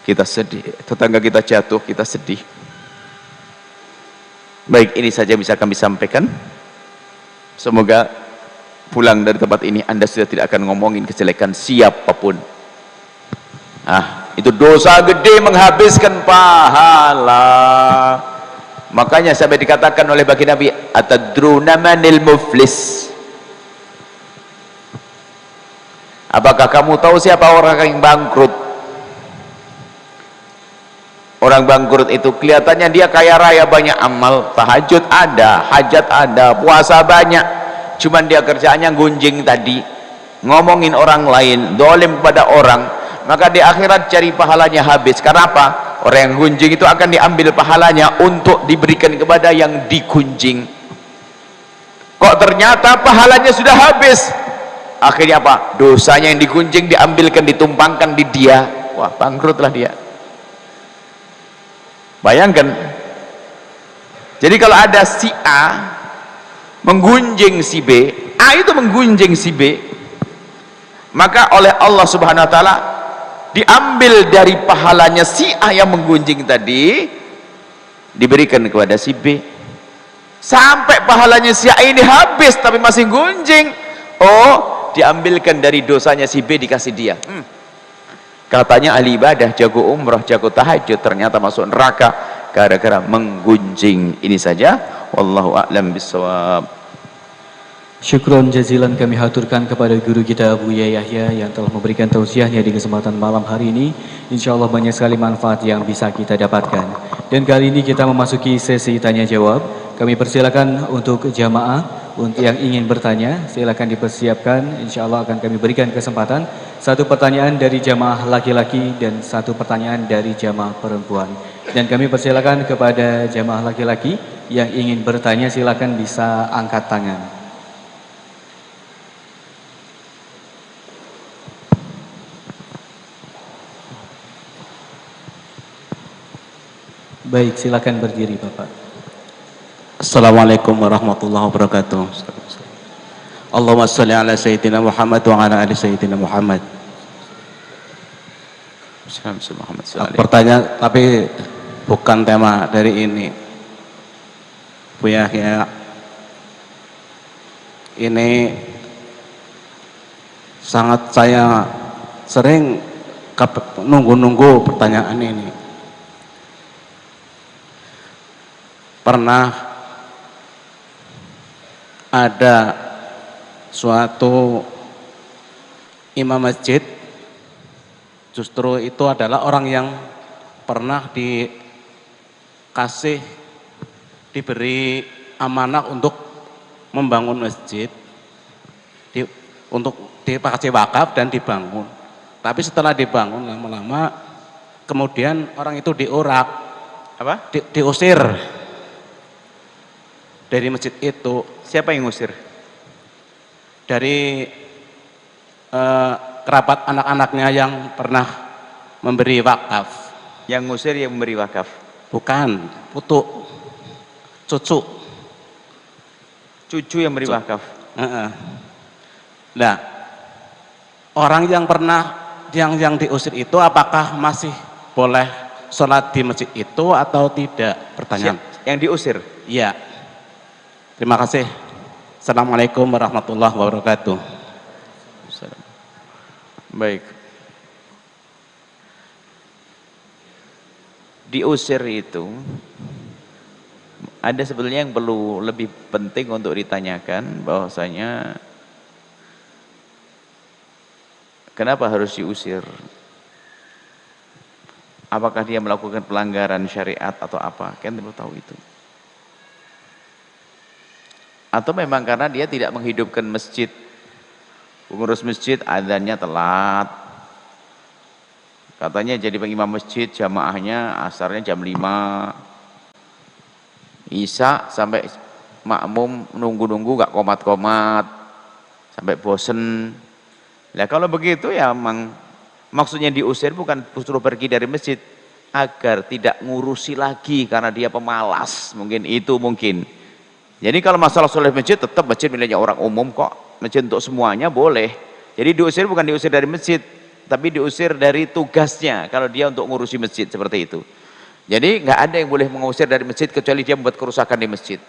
kita sedih, tetangga kita jatuh, kita sedih. Baik, ini saja bisa kami sampaikan. Semoga pulang dari tempat ini Anda sudah tidak akan ngomongin kejelekan siapapun. Itu dosa gede, menghabiskan pahala. Makanya sampai dikatakan oleh baginda Nabi, atadruna manil muflis? Apakah kamu tahu siapa orang yang bangkrut? Orang bangkrut itu kelihatannya dia kaya raya, banyak amal, tahajud ada, hajat ada, puasa banyak, cuman dia kerjaannya gunjing tadi, ngomongin orang lain, dolim kepada orang, maka di akhirat cari pahalanya habis. Karena apa? Orang yang gunjing itu akan diambil pahalanya untuk diberikan kepada yang digunjing. Kok ternyata pahalanya sudah habis? Akhirnya apa? Dosanya yang digunjing diambilkan, ditumpangkan di dia. Wah, bangkrutlah dia. Bayangkan. Jadi kalau ada si A menggunjing si B, A itu menggunjing si B, maka oleh Allah Subhanahu wa taala diambil dari pahalanya si A yang menggunjing tadi, diberikan kepada si B. Sampai pahalanya si A ini habis tapi masih gunjing. Oh, diambilkan dari dosanya si B, dikasih dia. Katanya ahli ibadah, jago umrah, jago tahajud, ternyata masuk neraka gara-gara menggunjing. Ini saja, wallahu a'lam bissawab. Syukron jazilan kami haturkan kepada guru kita Buya Yahya yang telah memberikan tausiahnya di kesempatan malam hari ini. Insya Allah banyak sekali manfaat yang bisa kita dapatkan. Dan kali ini kita memasuki sesi tanya jawab. Kami persilakan untuk jamaah, untuk yang ingin bertanya, silakan dipersiapkan. Insya Allah akan kami berikan kesempatan. Satu pertanyaan dari jamaah laki-laki dan satu pertanyaan dari jamaah perempuan. Dan kami persilakan kepada jamaah laki-laki yang ingin bertanya, silakan bisa angkat tangan. Baik, silakan berdiri Bapak. Assalamualaikum warahmatullahi wabarakatuh. Allahumma sholli ala sayyidina Muhammad wa ala ali sayyidina Muhammad. Pertanyaan tapi bukan tema dari ini. Bu Yahya, ini sangat saya sering nunggu-nunggu pertanyaan ini. Pernah ada suatu imam masjid, justru itu adalah orang yang pernah diberi amanah untuk membangun masjid, untuk dikasih wakaf dan dibangun. Tapi setelah dibangun lama-lama kemudian orang itu diusir dari masjid itu. Siapa yang ngusir? Dari kerabat anak-anaknya yang pernah memberi wakaf. Yang ngusir yang memberi wakaf? Bukan, cucu. Cucu yang memberi wakaf? Nah, orang yang pernah yang diusir itu apakah masih boleh sholat di masjid itu atau tidak? Pertanyaan. Yang diusir? Iya. Terima kasih. Assalamualaikum warahmatullahi wabarakatuh. Baik. Diusir itu ada sebetulnya yang perlu lebih penting untuk ditanyakan, bahwasanya kenapa harus diusir? Apakah dia melakukan pelanggaran syariat atau apa? Kan perlu tahu itu. Atau memang karena dia tidak menghidupkan masjid. Pengurus masjid adzannya telat. Katanya jadi pengimam masjid, jamaahnya asarnya jam 5. Isya sampai makmum nunggu-nunggu gak komat-komat. Sampai bosen. Nah kalau begitu ya memang maksudnya diusir bukan suruh pergi dari masjid, agar tidak ngurusi lagi karena dia pemalas. Mungkin itu mungkin. Jadi kalau masalah sholat masjid, tetap masjid miliknya orang umum kok. Masjid untuk semuanya boleh. Jadi diusir bukan diusir dari masjid, tapi diusir dari tugasnya kalau dia untuk ngurusi masjid, seperti itu. Jadi nggak ada yang boleh mengusir dari masjid kecuali dia membuat kerusakan di masjid.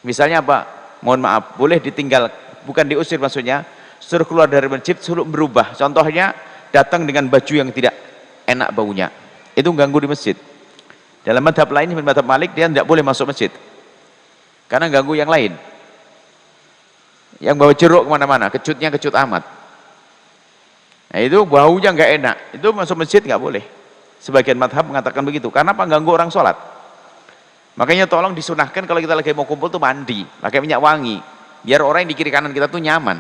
Misalnya apa? Mohon maaf, boleh ditinggal, bukan diusir maksudnya, suruh keluar dari masjid, suruh berubah. Contohnya datang dengan baju yang tidak enak baunya, itu ganggu di masjid. Dalam madhab lain, madhab Malik, dia tidak boleh masuk masjid karena ganggu yang lain. Yang bawa jeruk kemana-mana, kecutnya kecut amat. Nah itu baunya nggak enak, itu masuk masjid nggak boleh. Sebagian madhab mengatakan begitu, karena apa? Ganggu orang sholat. Makanya tolong disunahkan kalau kita lagi mau kumpul tuh mandi, pakai minyak wangi, biar orang yang di kiri kanan kita tuh nyaman.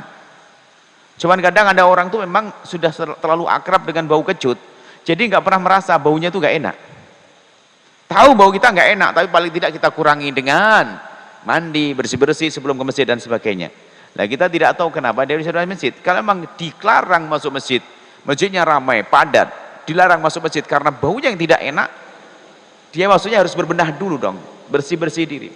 Cuman kadang ada orang tuh memang sudah terlalu akrab dengan bau kecut, jadi nggak pernah merasa baunya tuh nggak enak. Tahu bau kita nggak enak, tapi paling tidak kita kurangi dengan mandi, bersih-bersih sebelum ke masjid dan sebagainya. Nah kita tidak tahu kenapa dia bisa dari masjid. Kalau memang dilarang masuk masjid, masjidnya ramai, padat, dilarang masuk masjid karena baunya yang tidak enak, dia maksudnya harus berbenah dulu dong, bersih-bersih diri.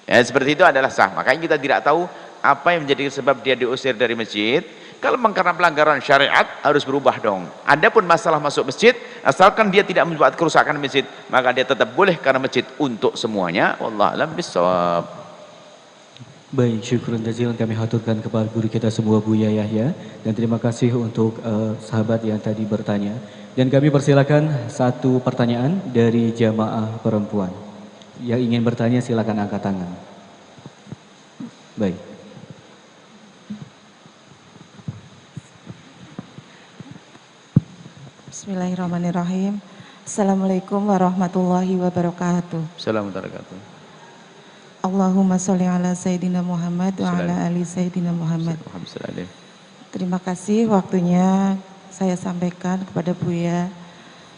Ya seperti itu adalah sah. Makanya kita tidak tahu apa yang menjadi sebab dia diusir dari masjid. Kalau memang karena pelanggaran syariat, harus berubah dong. Adapun masalah masuk masjid, asalkan dia tidak membuat kerusakan masjid, maka dia tetap boleh karena masjid untuk semuanya. Wallahu a'lam bishawab. Baik, syukuran jazilan kami haturkan kepada guru kita semua Buya Yahya, dan terima kasih untuk sahabat yang tadi bertanya. Dan kami persilakan satu pertanyaan dari jamaah perempuan. Yang ingin bertanya silakan angkat tangan. Baik. Bismillahirrahmanirrahim. Assalamualaikum warahmatullahi wabarakatuh. Assalamualaikum warahmatullahi wabarakatuh. Allahumma sholli ala Sayyidina Muhammad wa ala ali Sayyidina Muhammad. Terima kasih waktunya saya sampaikan kepada Buya.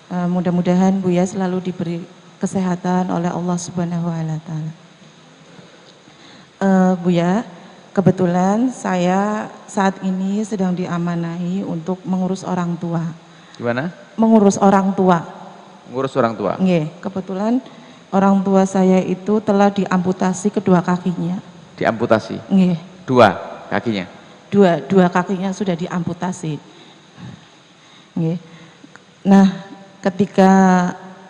Mudah-mudahan Buya selalu diberi kesehatan oleh Allah Subhanahu wa Ta'ala. Buya, kebetulan saya saat ini sedang diamanahi untuk mengurus orang tua. Gimana? Mengurus orang tua. ngurus orang tua. Nggih, kebetulan orang tua saya itu telah diamputasi kedua kakinya. Diamputasi? Nggih. Dua kakinya? Dua kakinya sudah diamputasi. Nggih. Nah, ketika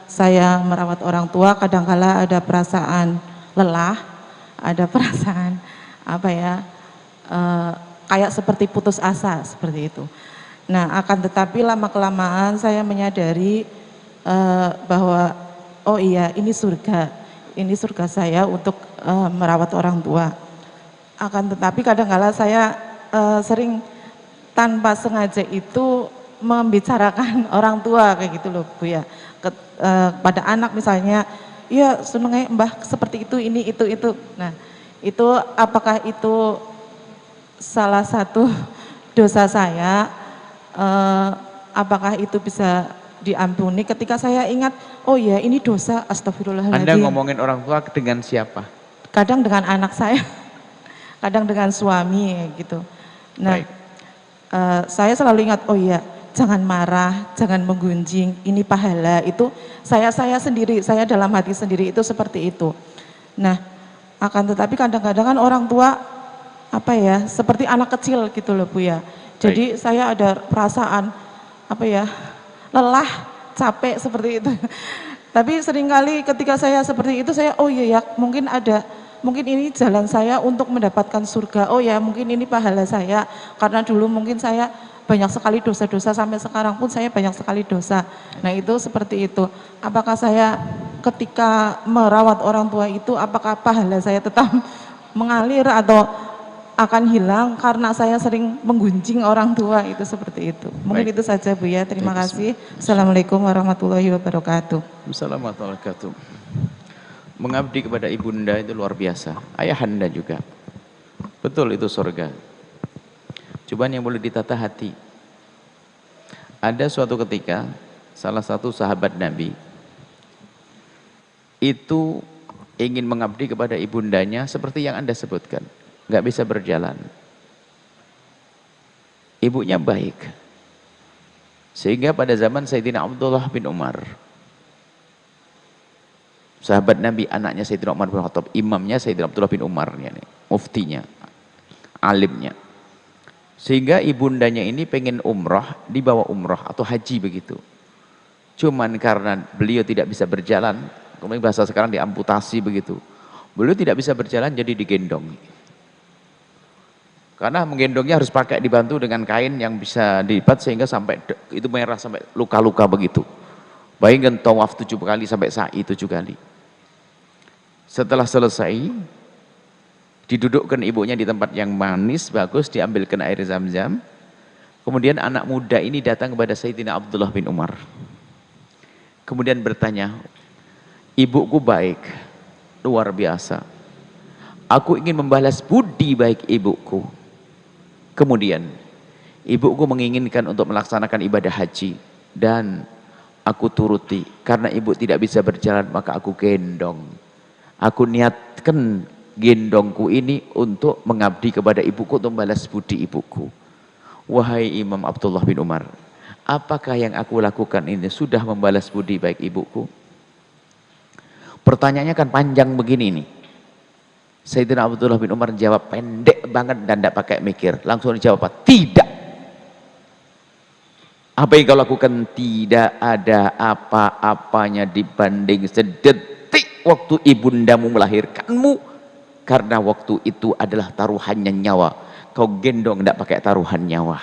saya merawat orang tua, kadangkala ada perasaan lelah, ada perasaan kayak seperti putus asa seperti itu. Nah, akan tetapi lama-kelamaan saya menyadari bahwa oh iya, ini surga saya untuk merawat orang tua. Akan tetapi kadang-kala saya sering tanpa sengaja itu membicarakan orang tua kayak gitu loh Bu ya. Pada anak misalnya, iya senengnya Mbah seperti itu, ini itu. Nah, itu apakah itu salah satu dosa saya? Apakah itu bisa diampuni? Ketika saya ingat, oh ya ini dosa, astagfirullahaladzim. Anda ngomongin orang tua dengan siapa? Kadang dengan anak saya, kadang dengan suami gitu. Nah, saya selalu ingat, oh iya, jangan marah, jangan menggunjing, ini pahala. Itu saya sendiri, saya dalam hati sendiri itu seperti itu. Nah, akan tetapi kadang-kadang kan orang tua seperti anak kecil gitu loh Bu ya. Jadi saya ada perasaan lelah, capek seperti itu. Tapi seringkali ketika saya seperti itu saya oh iya ya, mungkin ini jalan saya untuk mendapatkan surga. Oh ya, mungkin ini pahala saya karena dulu mungkin saya banyak sekali dosa-dosa, sampai sekarang pun saya banyak sekali dosa. Nah, itu seperti itu. Apakah saya ketika merawat orang tua itu apakah pahala saya tetap mengalir atau akan hilang karena saya sering menggunjing orang tua, itu seperti itu. Mungkin itu saja Bu ya. Terima kasih. Assalamualaikum warahmatullahi wabarakatuh. Assalamualaikum warahmatullahi wabarakatuh. Mengabdi kepada ibunda itu luar biasa. Ayahanda juga. Betul, itu surga. Cobaan yang boleh ditata hati. Ada suatu ketika salah satu sahabat Nabi itu ingin mengabdi kepada ibundanya seperti yang Anda sebutkan. Nggak bisa berjalan. Ibunya baik. Sehingga pada zaman Sayyidina Abdullah bin Umar, sahabat Nabi, anaknya Sayyidina Umar bin Khattab, imamnya Sayyidina Abdullah bin Umar, muftinya, alimnya. Sehingga ibundanya ini pengen umrah, dibawa umrah atau haji begitu. Cuman karena beliau tidak bisa berjalan, kemudian bahasa sekarang diamputasi begitu. Beliau tidak bisa berjalan jadi digendong. Karena menggendongnya harus pakai dibantu dengan kain yang bisa dilipat sehingga sampai itu merah sampai luka-luka begitu. Bayangkan tawaf 7 kali sampai sa'i 7 kali. Setelah selesai, didudukkan ibunya di tempat yang manis, bagus, diambilkan air zam-zam. Kemudian anak muda ini datang kepada Sayyidina Abdullah bin Umar. Kemudian bertanya, ibuku baik, luar biasa. Aku ingin membalas budi baik ibuku. Kemudian, ibuku menginginkan untuk melaksanakan ibadah haji. Dan aku turuti, karena ibu tidak bisa berjalan, maka aku gendong. Aku niatkan gendongku ini untuk mengabdi kepada ibuku, untuk membalas budi ibuku. Wahai Imam Abdullah bin Umar, apakah yang aku lakukan ini sudah membalas budi baik ibuku? Pertanyaannya kan panjang begini nih. Sayyidina Abdullah bin Umar jawab pendek banget dan tidak pakai mikir. Langsung dijawab apa? Tidak. Apa yang kau lakukan? Tidak ada apa-apanya dibanding sedetik waktu ibundamu melahirkanmu. Karena waktu itu adalah taruhannya nyawa. Kau gendong tidak pakai taruhan nyawa.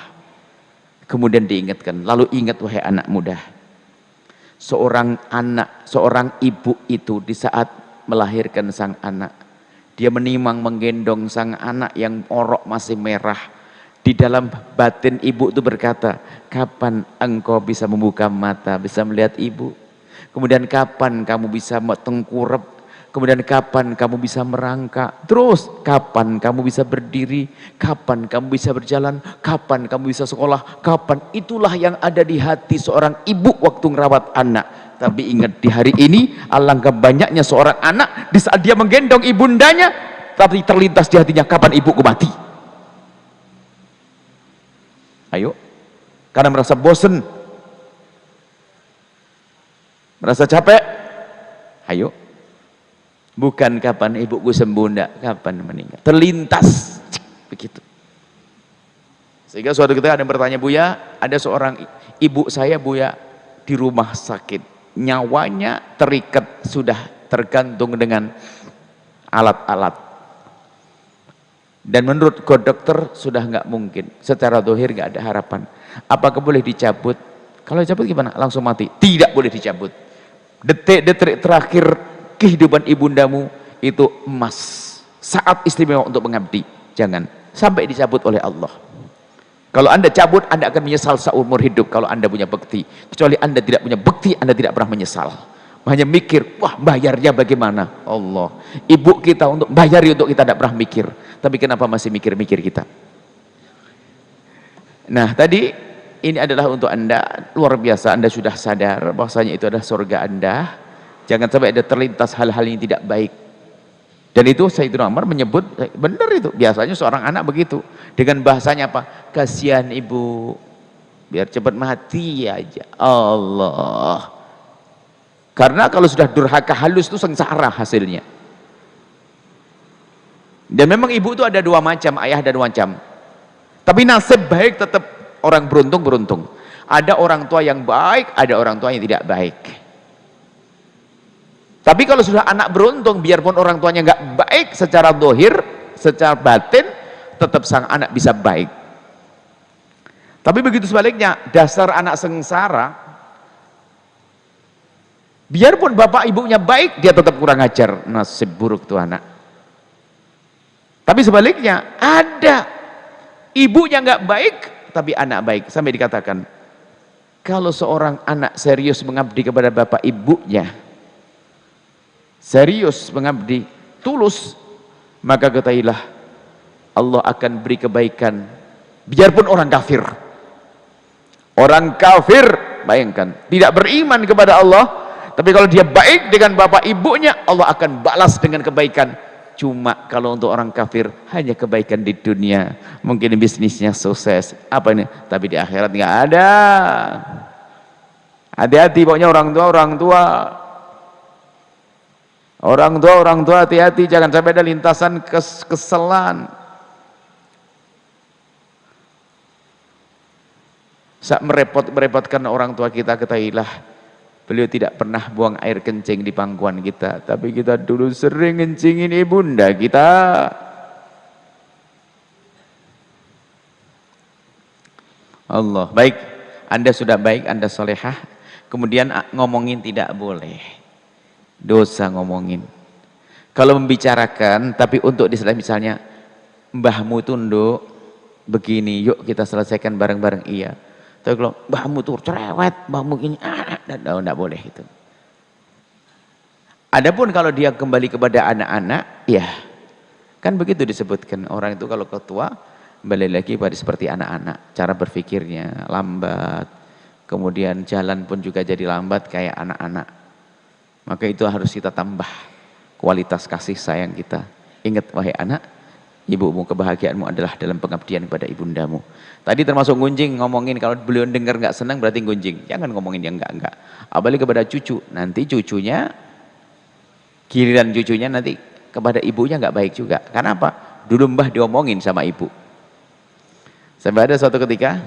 Kemudian diingatkan, lalu ingat wahai anak muda. Seorang ibu itu di saat melahirkan sang anak, dia menimang menggendong sang anak yang orok masih merah. Di dalam batin ibu itu berkata, kapan engkau bisa membuka mata, bisa melihat ibu? Kemudian kapan kamu bisa tengkurap? Kemudian kapan kamu bisa merangkak? Terus kapan kamu bisa berdiri? Kapan kamu bisa berjalan? Kapan kamu bisa sekolah? Kapan? Itulah yang ada di hati seorang ibu waktu ngerawat anak. Tapi ingat, di hari ini alangkah banyaknya seorang anak di saat dia menggendong ibundanya, tapi terlintas di hatinya, kapan ibuku mati? Ayo, karena merasa bosan, Merasa capek? Ayo. Bukan kapan ibuku sembuh, enggak, kapan meninggal. Terlintas begitu. Sehingga suatu ketika ada yang bertanya, Buya, ada seorang ibu saya, Buya, di rumah sakit, nyawanya terikat, sudah tergantung dengan alat-alat, dan menurut dokter sudah nggak mungkin, secara zahir nggak ada harapan. Apakah boleh dicabut? Kalau dicabut gimana? Langsung mati? Tidak boleh dicabut. Detik-detik terakhir kehidupan ibundamu itu emas, saat istimewa untuk mengabdi. Jangan sampai dicabut oleh Allah. Kalau Anda cabut, Anda akan menyesal seumur hidup kalau Anda punya bekti. Kecuali Anda tidak punya bekti, Anda tidak pernah menyesal. Hanya mikir, wah bayarnya bagaimana? Allah. Ibu kita untuk bayari untuk kita tidak pernah mikir. Tapi kenapa masih mikir-mikir kita? Nah tadi, ini adalah untuk Anda, luar biasa, Anda sudah sadar bahwasanya itu adalah surga Anda. Jangan sampai ada terlintas hal-hal yang tidak baik. Dan itu Sayyidina Umar menyebut, benar itu, biasanya seorang anak begitu. Dengan bahasanya apa? Kasihan ibu, biar cepat mati aja. Allah. Karena kalau sudah durhaka halus itu sengsara hasilnya. Dan memang ibu itu ada dua macam, ayah ada dua macam. Tapi nasib baik tetap orang beruntung. Ada orang tua yang baik, ada orang tua yang tidak baik. Tapi kalau sudah anak beruntung, biarpun orang tuanya nggak baik secara zahir, secara batin, tetap sang anak bisa baik. Tapi begitu sebaliknya, dasar anak sengsara, biarpun bapak ibunya baik, dia tetap kurang ajar. Nasib buruk tuh anak. Tapi sebaliknya, ada ibunya nggak baik, tapi anak baik. Sampai dikatakan, kalau seorang anak serius mengabdi kepada bapak ibunya, serius mengabdi, tulus, maka ketahuilah Allah akan beri kebaikan biarpun orang kafir. Orang kafir, bayangkan, tidak beriman kepada Allah, tapi kalau dia baik dengan bapak ibunya, Allah akan balas dengan kebaikan. Cuma kalau untuk orang kafir hanya kebaikan di dunia, mungkin bisnisnya sukses, apa ini, tapi di akhirat nggak ada. Hati-hati pokoknya orang tua hati-hati, jangan sampai ada lintasan keselan. Saat merepotkan orang tua kita, ketahuilah beliau tidak pernah buang air kencing di pangkuan kita, tapi kita dulu sering kencingin ibunda kita. Allah, baik, Anda sudah baik, Anda solehah, kemudian ngomongin tidak boleh, dosa ngomongin. Kalau membicarakan, tapi untuk diselesaikan, misalnya mbahmu tunduk begini, yuk kita selesaikan bareng-bareng, iya. Tapi kalau mbahmu tuh cerewet, mbahmu gini, tidak boleh itu. Adapun kalau dia kembali kepada anak-anak, ya kan begitu disebutkan, orang itu kalau ketua kembali lagi pada seperti anak-anak, cara berpikirnya lambat, kemudian jalan pun juga jadi lambat kayak anak-anak. Maka itu harus kita tambah kualitas kasih sayang kita. Ingat wahai anak, ibumu, kebahagiaanmu adalah dalam pengabdian kepada ibundamu. Tadi termasuk gunjing, ngomongin kalau beliau dengar nggak senang berarti gunjing. Jangan ngomongin yang enggak. Apalagi kepada cucu, nanti cucunya, giliran cucunya nanti kepada ibunya nggak baik juga. Karena apa? Dulu mbah diomongin sama ibu. Sampai ada suatu ketika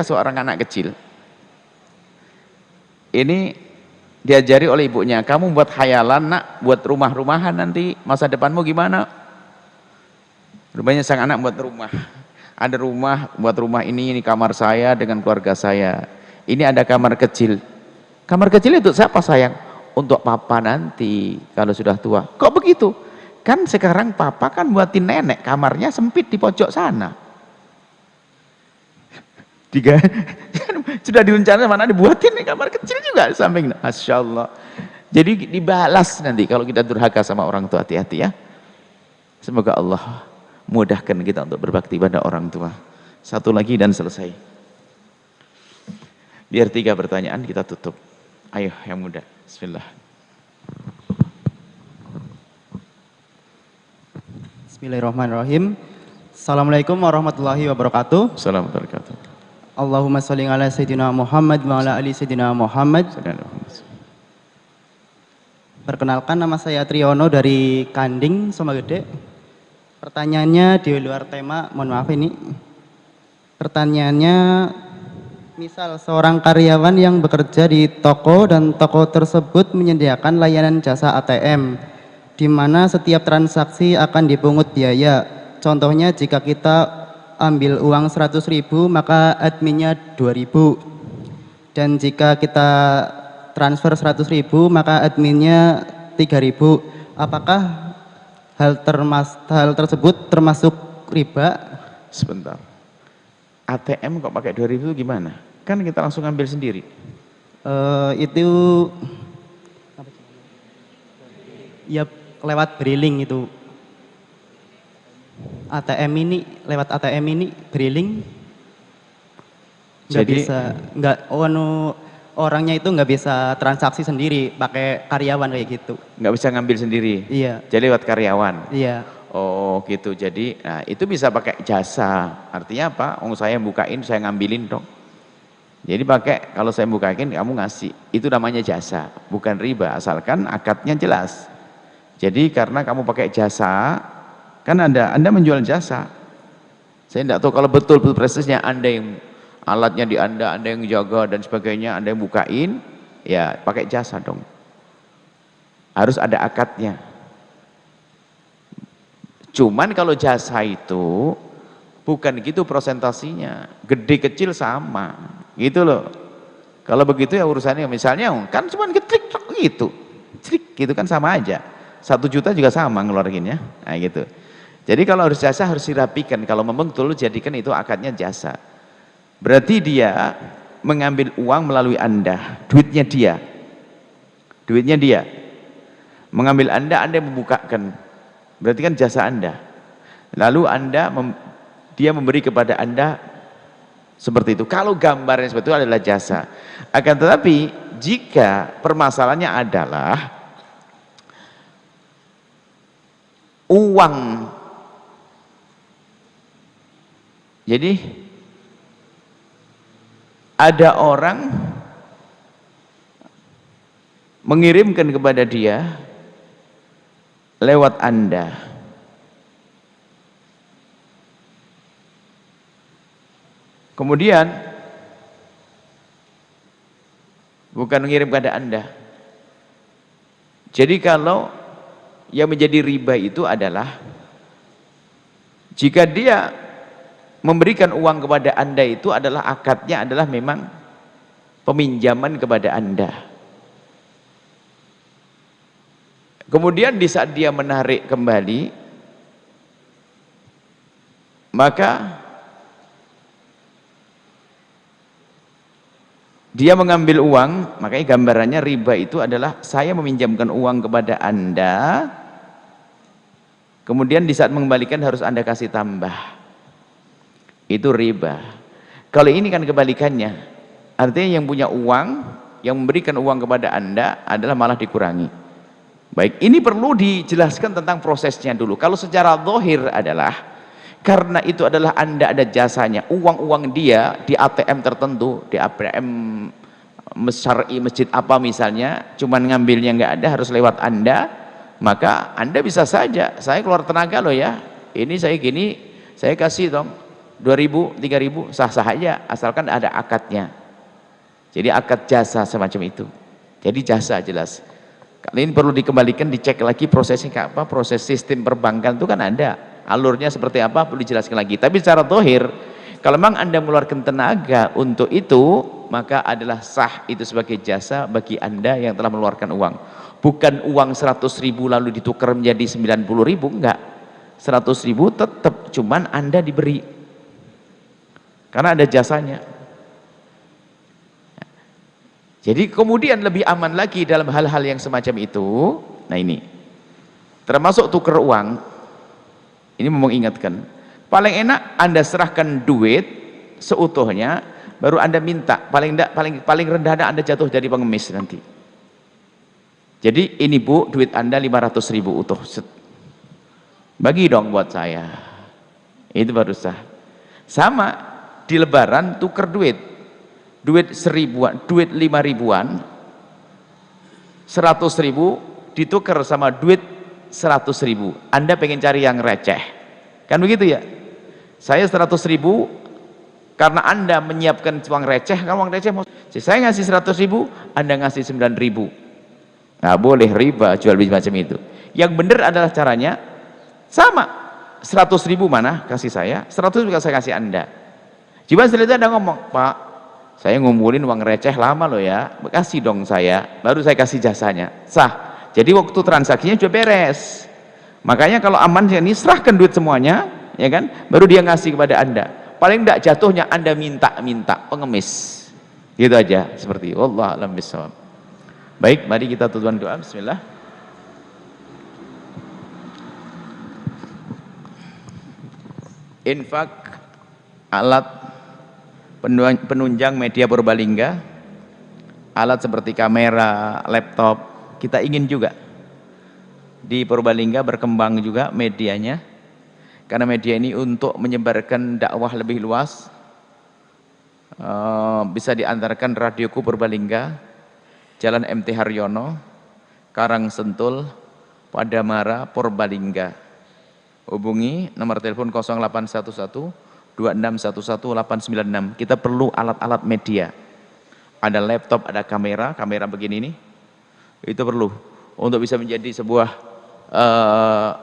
seorang anak kecil ini diajari oleh ibunya, kamu buat khayalan nak, buat rumah-rumahan nanti masa depanmu gimana? Rupanya sang anak buat rumah, ada rumah, buat rumah ini kamar saya dengan keluarga saya, ini ada kamar kecil itu siapa sayang? Untuk papa nanti kalau sudah tua. Kok begitu? Kan sekarang papa kan buatin nenek kamarnya sempit di pojok sana. Sudah direncanakan, mana dibuatin nih kamar kecil juga di samping. Masya Allah. Jadi dibalas nanti kalau kita durhaka sama orang tua, hati-hati ya. Semoga Allah mudahkan kita untuk berbakti pada orang tua. Satu lagi dan selesai. Biar 3 pertanyaan kita tutup. Ayo yang muda, bismillah. Bismillahirrahmanirrahim. Assalamualaikum warahmatullahi wabarakatuh. Assalamualaikum warahmatullahi wabarakatuh. Allahumma sholli ala sayyidina Muhammad wa ala ali sayyidina Muhammad. Perkenalkan, nama saya Triyono dari Kanding, Somagede. Pertanyaannya di luar tema, mohon maaf ini. Pertanyaannya, misal seorang karyawan yang bekerja di toko dan toko tersebut menyediakan layanan jasa ATM, di mana setiap transaksi akan dipungut biaya. Contohnya jika kita ambil uang 100.000 maka adminnya 2.000, dan jika kita transfer 100.000 maka adminnya 3.000. Apakah hal tersebut termasuk riba? Sebentar, ATM kok pakai 2.000 gimana? Kan kita langsung ambil sendiri. Itu ya lewat briling itu. ATM ini lewat ATM ini briling nggak bisa, orangnya itu nggak bisa transaksi sendiri pakai karyawan kayak gitu. Nggak bisa ngambil sendiri. Iya. Jadi lewat karyawan. Iya. Oh gitu. Jadi nah itu bisa pakai jasa. Artinya apa? Saya bukain, saya ngambilin dong. Jadi pakai, kalau saya bukain kamu ngasih, itu namanya jasa, bukan riba asalkan akadnya jelas. Jadi karena kamu pakai jasa, kan Anda menjual jasa. Saya tidak tahu kalau betul prosesnya Anda yang alatnya di Anda yang jaga dan sebagainya, Anda yang bukain, ya pakai jasa dong. Harus ada akadnya. Cuman kalau jasa itu bukan gitu prosentasinya, gede kecil sama, gitu loh. Kalau begitu ya urusannya, misalnya kan cuma klik gitu, klik gitu kan sama aja. 1 juta juga sama ngeluarinnya, nah gitu. Jadi kalau harus jasa harus dirapikan, kalau memang betul jadikan itu akadnya jasa. Berarti dia mengambil uang melalui Anda, duitnya dia. Mengambil Anda yang membukakan, berarti kan jasa Anda. Lalu dia memberi kepada Anda seperti itu. Kalau gambarnya seperti itu adalah jasa. Akan tetapi jika permasalahannya adalah uang, jadi ada orang mengirimkan kepada dia lewat Anda. Kemudian bukan mengirim kepada Anda. Jadi kalau yang menjadi riba itu adalah jika dia memberikan uang kepada Anda itu adalah akadnya adalah memang peminjaman kepada Anda. Kemudian di saat dia menarik kembali, maka dia mengambil uang, makanya gambarannya riba itu adalah saya meminjamkan uang kepada Anda, kemudian di saat mengembalikan harus Anda kasih tambah. Itu riba. Kalau ini kan kebalikannya, artinya yang punya uang, yang memberikan uang kepada Anda adalah malah dikurangi. Baik, ini perlu dijelaskan tentang prosesnya dulu. Kalau secara zahir adalah karena itu adalah Anda ada jasanya, uang-uang dia di ATM tertentu, di ATM syar'i masjid apa misalnya, cuman ngambilnya nggak ada, harus lewat Anda, maka Anda bisa saja, saya keluar tenaga loh ya, ini saya gini, saya kasih dong 2.000, 3.000, sah-sah aja asalkan ada akadnya. Jadi akad jasa semacam itu. Jadi jasa jelas. Kali ini perlu dikembalikan, dicek lagi prosesnya kayak apa, proses sistem perbankan itu kan ada, alurnya seperti apa perlu dijelaskan lagi. Tapi secara zahir, kalau memang Anda mengeluarkan tenaga untuk itu, maka adalah sah itu sebagai jasa bagi Anda yang telah mengeluarkan uang. Bukan uang 100.000 lalu ditukar menjadi 90.000, enggak. 100.000 tetap, cuman Anda diberi. Karena ada jasanya. Jadi kemudian lebih aman lagi dalam hal-hal yang semacam itu. Nah ini, termasuk tukar uang, ini mau mengingatkan, paling enak Anda serahkan duit seutuhnya, baru Anda minta, paling rendah Anda jatuh dari pengemis nanti. Jadi ini Bu, duit Anda 500.000 utuh, bagi dong buat saya, itu baru sah. Sama di lebaran tuker duit 1000-an, duit 5.000-an, 100.000 ditukar sama duit 100.000. Anda pengen cari yang receh, kan begitu ya? Saya 100.000 karena Anda menyiapkan uang receh. Kalau uang receh saya ngasih 100.000, Anda ngasih 9.000. Nggak boleh riba jual beli macam itu. Yang benar adalah caranya sama, 100.000 mana kasih saya, 100.000 saya kasih Anda. Cuma setelah itu Anda ngomong, Pak, saya ngumpulin uang receh lama loh ya, kasih dong saya, baru saya kasih jasanya, sah. Jadi waktu transaksinya sudah beres. Makanya kalau aman ini serahkan duit semuanya, ya kan, baru dia ngasih kepada Anda. Paling tidak jatuhnya Anda minta pengemis, gitu aja, seperti wallahu a'lam bishawab. Baik, mari kita tutup doa. Bismillah. Infak alat penunjang media Purbalingga, alat seperti kamera, laptop, kita ingin juga di Purbalingga berkembang juga medianya, karena media ini untuk menyebarkan dakwah lebih luas. Bisa diantarkan radioku Purbalingga, Jalan MT Haryono, Karang Sentul, Padamara, Purbalingga. Hubungi nomor telepon 0811 2611 896. Kita perlu alat-alat media. Ada laptop, ada kamera begini nih. Itu perlu untuk bisa menjadi sebuah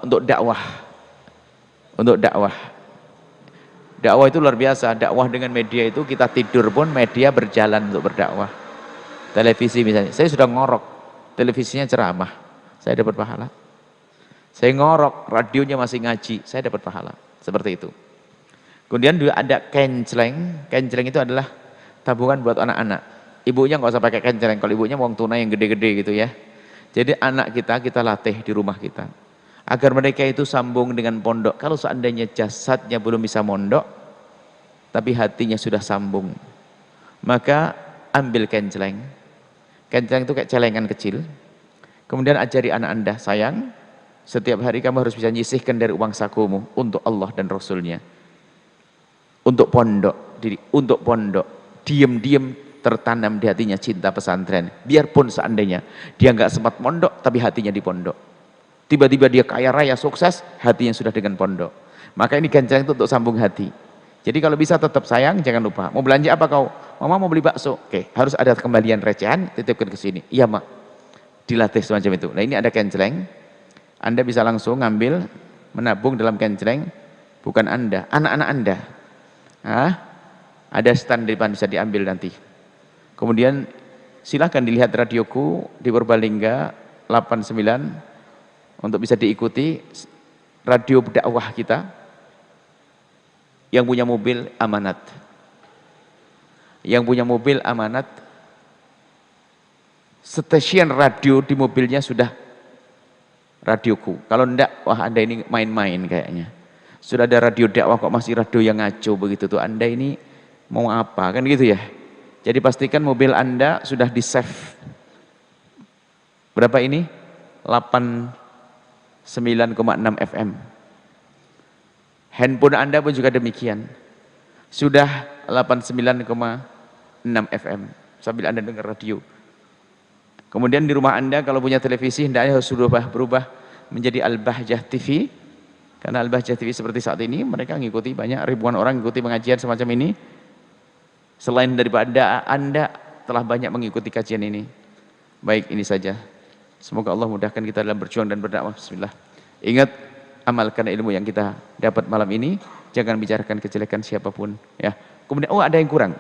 untuk dakwah. Untuk dakwah. Dakwah itu luar biasa. Dakwah dengan media itu kita tidur pun media berjalan untuk berdakwah. Televisi misalnya, saya sudah ngorok, televisinya ceramah, saya dapat pahala. Saya ngorok, radionya masih ngaji, saya dapat pahala. Seperti itu. Kemudian juga ada kenceleng. Kenceleng itu adalah tabungan buat anak-anak. Ibunya nggak usah pakai kenceleng, kalau ibunya uang tunai yang gede-gede gitu ya. Jadi anak kita latih di rumah kita, agar mereka itu sambung dengan pondok. Kalau seandainya jasadnya belum bisa mondok, tapi hatinya sudah sambung, maka ambil kenceleng. Kenceleng itu kayak celengan kecil. Kemudian ajari anak Anda, sayang, setiap hari kamu harus bisa nyisihkan dari uang sakumu untuk Allah dan Rasulnya. Untuk pondok, diam-diam tertanam di hatinya cinta pesantren. Biarpun seandainya dia nggak sempat pondok, tapi hatinya di pondok. Tiba-tiba dia kaya raya, sukses, hatinya sudah dengan pondok. Maka ini kenceleng itu untuk sambung hati. Jadi kalau bisa tetap sayang, jangan lupa. Mau belanja apa kau? Mama mau beli bakso. Oke, harus ada kembalian recehan, titipkan ke sini. Iya, Mak. Dilatih semacam itu. Nah, ini ada kenceleng. Anda bisa langsung ngambil, menabung dalam kenceleng. Bukan Anda, anak-anak Anda. Ada stand di depan, bisa diambil nanti. Kemudian silahkan dilihat radioku di Purbalingga 89 untuk bisa diikuti radio dakwah kita. Yang punya mobil amanat. Yang punya mobil amanat, stasiun radio di mobilnya sudah radioku. Kalau enggak, wah Anda ini main-main kayaknya. Sudah ada radio dakwah kok masih radio yang ngaco begitu tuh. Anda ini mau apa? Kan gitu ya. Jadi pastikan mobil Anda sudah di-save. Berapa ini? 89,6 FM. Handphone Anda pun juga demikian. Sudah 89,6 FM sambil Anda dengar radio. Kemudian di rumah Anda kalau punya televisi, hendaknya harus berubah menjadi Al-Bahjah TV. Karena Al-Bahjah TV seperti saat ini, mereka mengikuti, banyak ribuan orang mengikuti pengajian semacam ini. Selain daripada Anda telah banyak mengikuti kajian ini. Baik, ini saja. Semoga Allah mudahkan kita dalam berjuang dan berdakwah. Bismillah. Ingat, amalkan ilmu yang kita dapat malam ini. Jangan bicarakan kejelekan siapapun. Ya. Kemudian, ada yang kurang.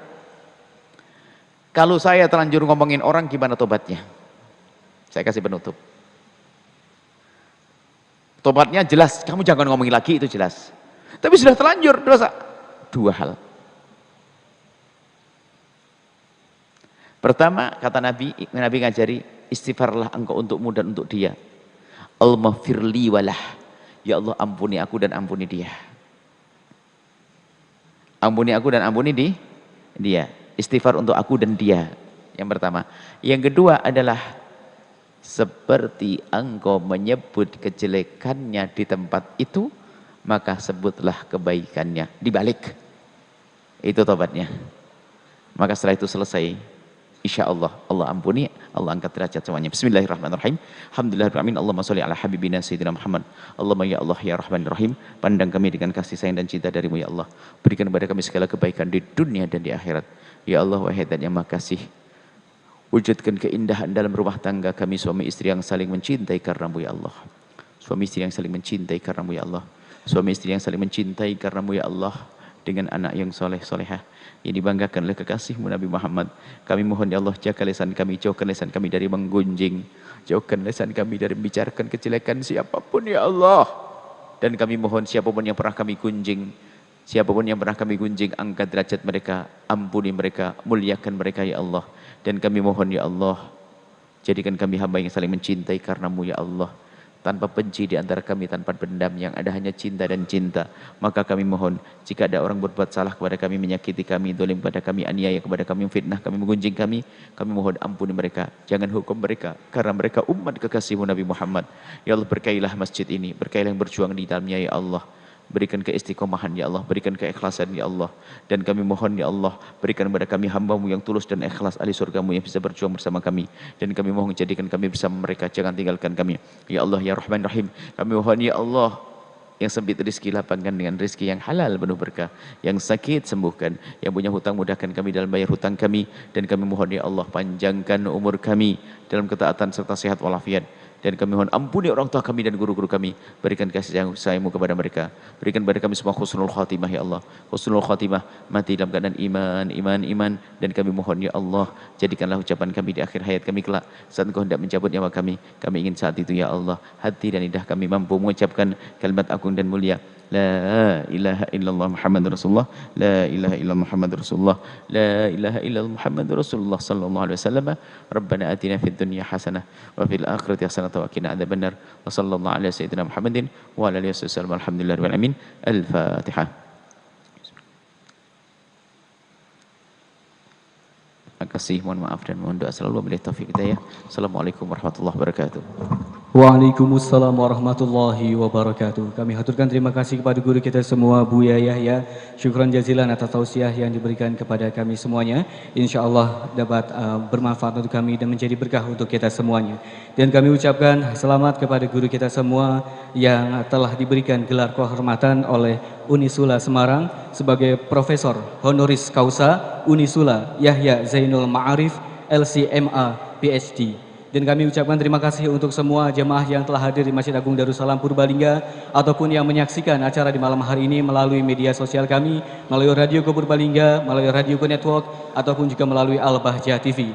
Kalau saya terlanjur ngomongin orang, gimana tobatnya? Saya kasih penutup. Tobatnya jelas, kamu jangan ngomongin lagi, itu jelas. Tapi sudah terlanjur dosa. Dua hal. Pertama, kata Nabi ngajari, istighfarlah engkau untukmu dan untuk dia. Allahumma firli walah. Ya Allah, ampuni aku dan ampuni dia. Ampuni aku dan ampuni dia. Istighfar untuk aku dan dia. Yang pertama. Yang kedua adalah seperti engkau menyebut kejelekannya di tempat itu, maka sebutlah kebaikannya dibalik. Itu tobatnya. Maka setelah itu selesai, insya Allah Allah ampuni, Allah angkat derajat semuanya. Bismillahirrahmanirrahim. Alhamdulillahirrahmanirrahim. Allahumma sholli ala habibina sayyidina Muhammad. Allahumma ya Allah ya Rahman Rahim, pandang kami dengan kasih sayang dan cinta darimu ya Allah. Berikan kepada kami segala kebaikan di dunia dan di akhirat. Ya Allah wahai dan yang maha kasih, wujudkan keindahan dalam rumah tangga kami, suami istri yang saling mencintai karenamu ya Allah. Suami istri yang saling mencintai karenamu ya Allah. Suami istri yang saling mencintai karenamu ya Allah. Dengan anak yang soleh solehah yang dibanggakan oleh kekasihmu Nabi Muhammad. Kami mohon ya Allah, jaga lisan kami, jauhkan lisan kami dari menggunjing, jauhkan lisan kami dari membicarakan kejelekan siapapun ya Allah. Dan kami mohon siapapun yang pernah kami gunjing, siapapun yang pernah kami gunjing, angkat derajat mereka, ampuni mereka, muliakan mereka ya Allah. Dan kami mohon ya Allah, jadikan kami hamba yang saling mencintai karenamu ya Allah, tanpa benci di antara kami, tanpa dendam, yang ada hanya cinta dan cinta. Maka kami mohon, jika ada orang berbuat salah kepada kami, menyakiti kami, zalim pada kami, aniaya kepada kami, fitnah kami, menggunjing kami mohon ampuni mereka, jangan hukum mereka, karena mereka umat kekasihmu Nabi Muhammad. Ya Allah, berkailah masjid ini, berkailah yang berjuang di dalamnya ya Allah. Berikan keistiqomahan ya Allah, berikan keikhlasan ya Allah. Dan kami mohon ya Allah, berikan kepada kami hambamu yang tulus dan ikhlas, ahli surgamu yang bisa berjuang bersama kami. Dan kami mohon jadikan kami bersama mereka, jangan tinggalkan kami ya Allah ya Rahman Rahim. Kami mohon ya Allah, yang sempit rezeki lapangkan dengan rezeki yang halal penuh berkah, yang sakit sembuhkan, yang punya hutang mudahkan kami dalam bayar hutang kami. Dan kami mohon ya Allah, panjangkan umur kami dalam ketaatan serta sehat walafiat. Dan kami mohon ampuni orang tua kami dan guru-guru kami, berikan kasih sayangmu kepada mereka, berikan kepada kami semua husnul khatimah ya Allah, husnul khatimah, mati dalam keadaan iman. Dan kami mohon ya Allah, jadikanlah ucapan kami di akhir hayat kami kelak, saat Engkau hendak mencabut nyawa kami ingin saat itu ya Allah, hati dan lidah kami mampu mengucapkan kalimat agung dan mulia, la ilaha illallah Muhammadur Rasulullah, la ilaha illallah Muhammadur Rasulullah, la ilaha illallah Muhammadur Rasulullah sallallahu alaihi wasallam. Rabbana atina fid dunya hasanah wa fil akhirati hasanah wa qina adzabannar. Wa sallallahu ala sayyidina Muhammadin wa ala alihi wasallam. Alhamdulillahirabbil alamin. Al-Fatihah. Terima kasih, mohon maaf dan mohon doa selalu, wabillahi taufiq hidayah. Assalamualaikum warahmatullahi wabarakatuh. Waalaikumsalam warahmatullahi wabarakatuh. Kami haturkan terima kasih kepada guru kita semua, Buya Yahya. Syukran jazilan atas tausiah yang diberikan kepada kami semuanya. Insya Allah dapat bermanfaat untuk kami dan menjadi berkah untuk kita semuanya. Dan kami ucapkan selamat kepada guru kita semua yang telah diberikan gelar kehormatan oleh Unisula Semarang sebagai Profesor Honoris Causa Unisula Yahya Zainul Ma'arif LCMA PhD. Dan kami ucapkan terima kasih untuk semua jemaah yang telah hadir di Masjid Agung Darussalam Purbalingga ataupun yang menyaksikan acara di malam hari ini melalui media sosial kami, melalui Radio Purbalingga, melalui Radio Network, ataupun juga melalui Al-Bahjah TV.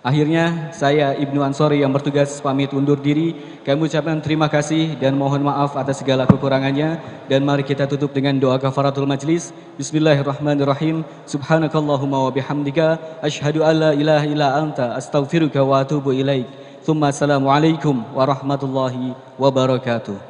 Akhirnya saya Ibnu Ansori yang bertugas pamit undur diri. Kami ucapkan terima kasih dan mohon maaf atas segala kekurangannya. Dan mari kita tutup dengan doa kafaratul majlis. Bismillahirrahmanirrahim. Subhanakallahumma wa bihamdika asyhadu an la ilaha illa anta astaghfiruka wa atubu ilaik. Tsumma assalamualaikum warahmatullahi wabarakatuh.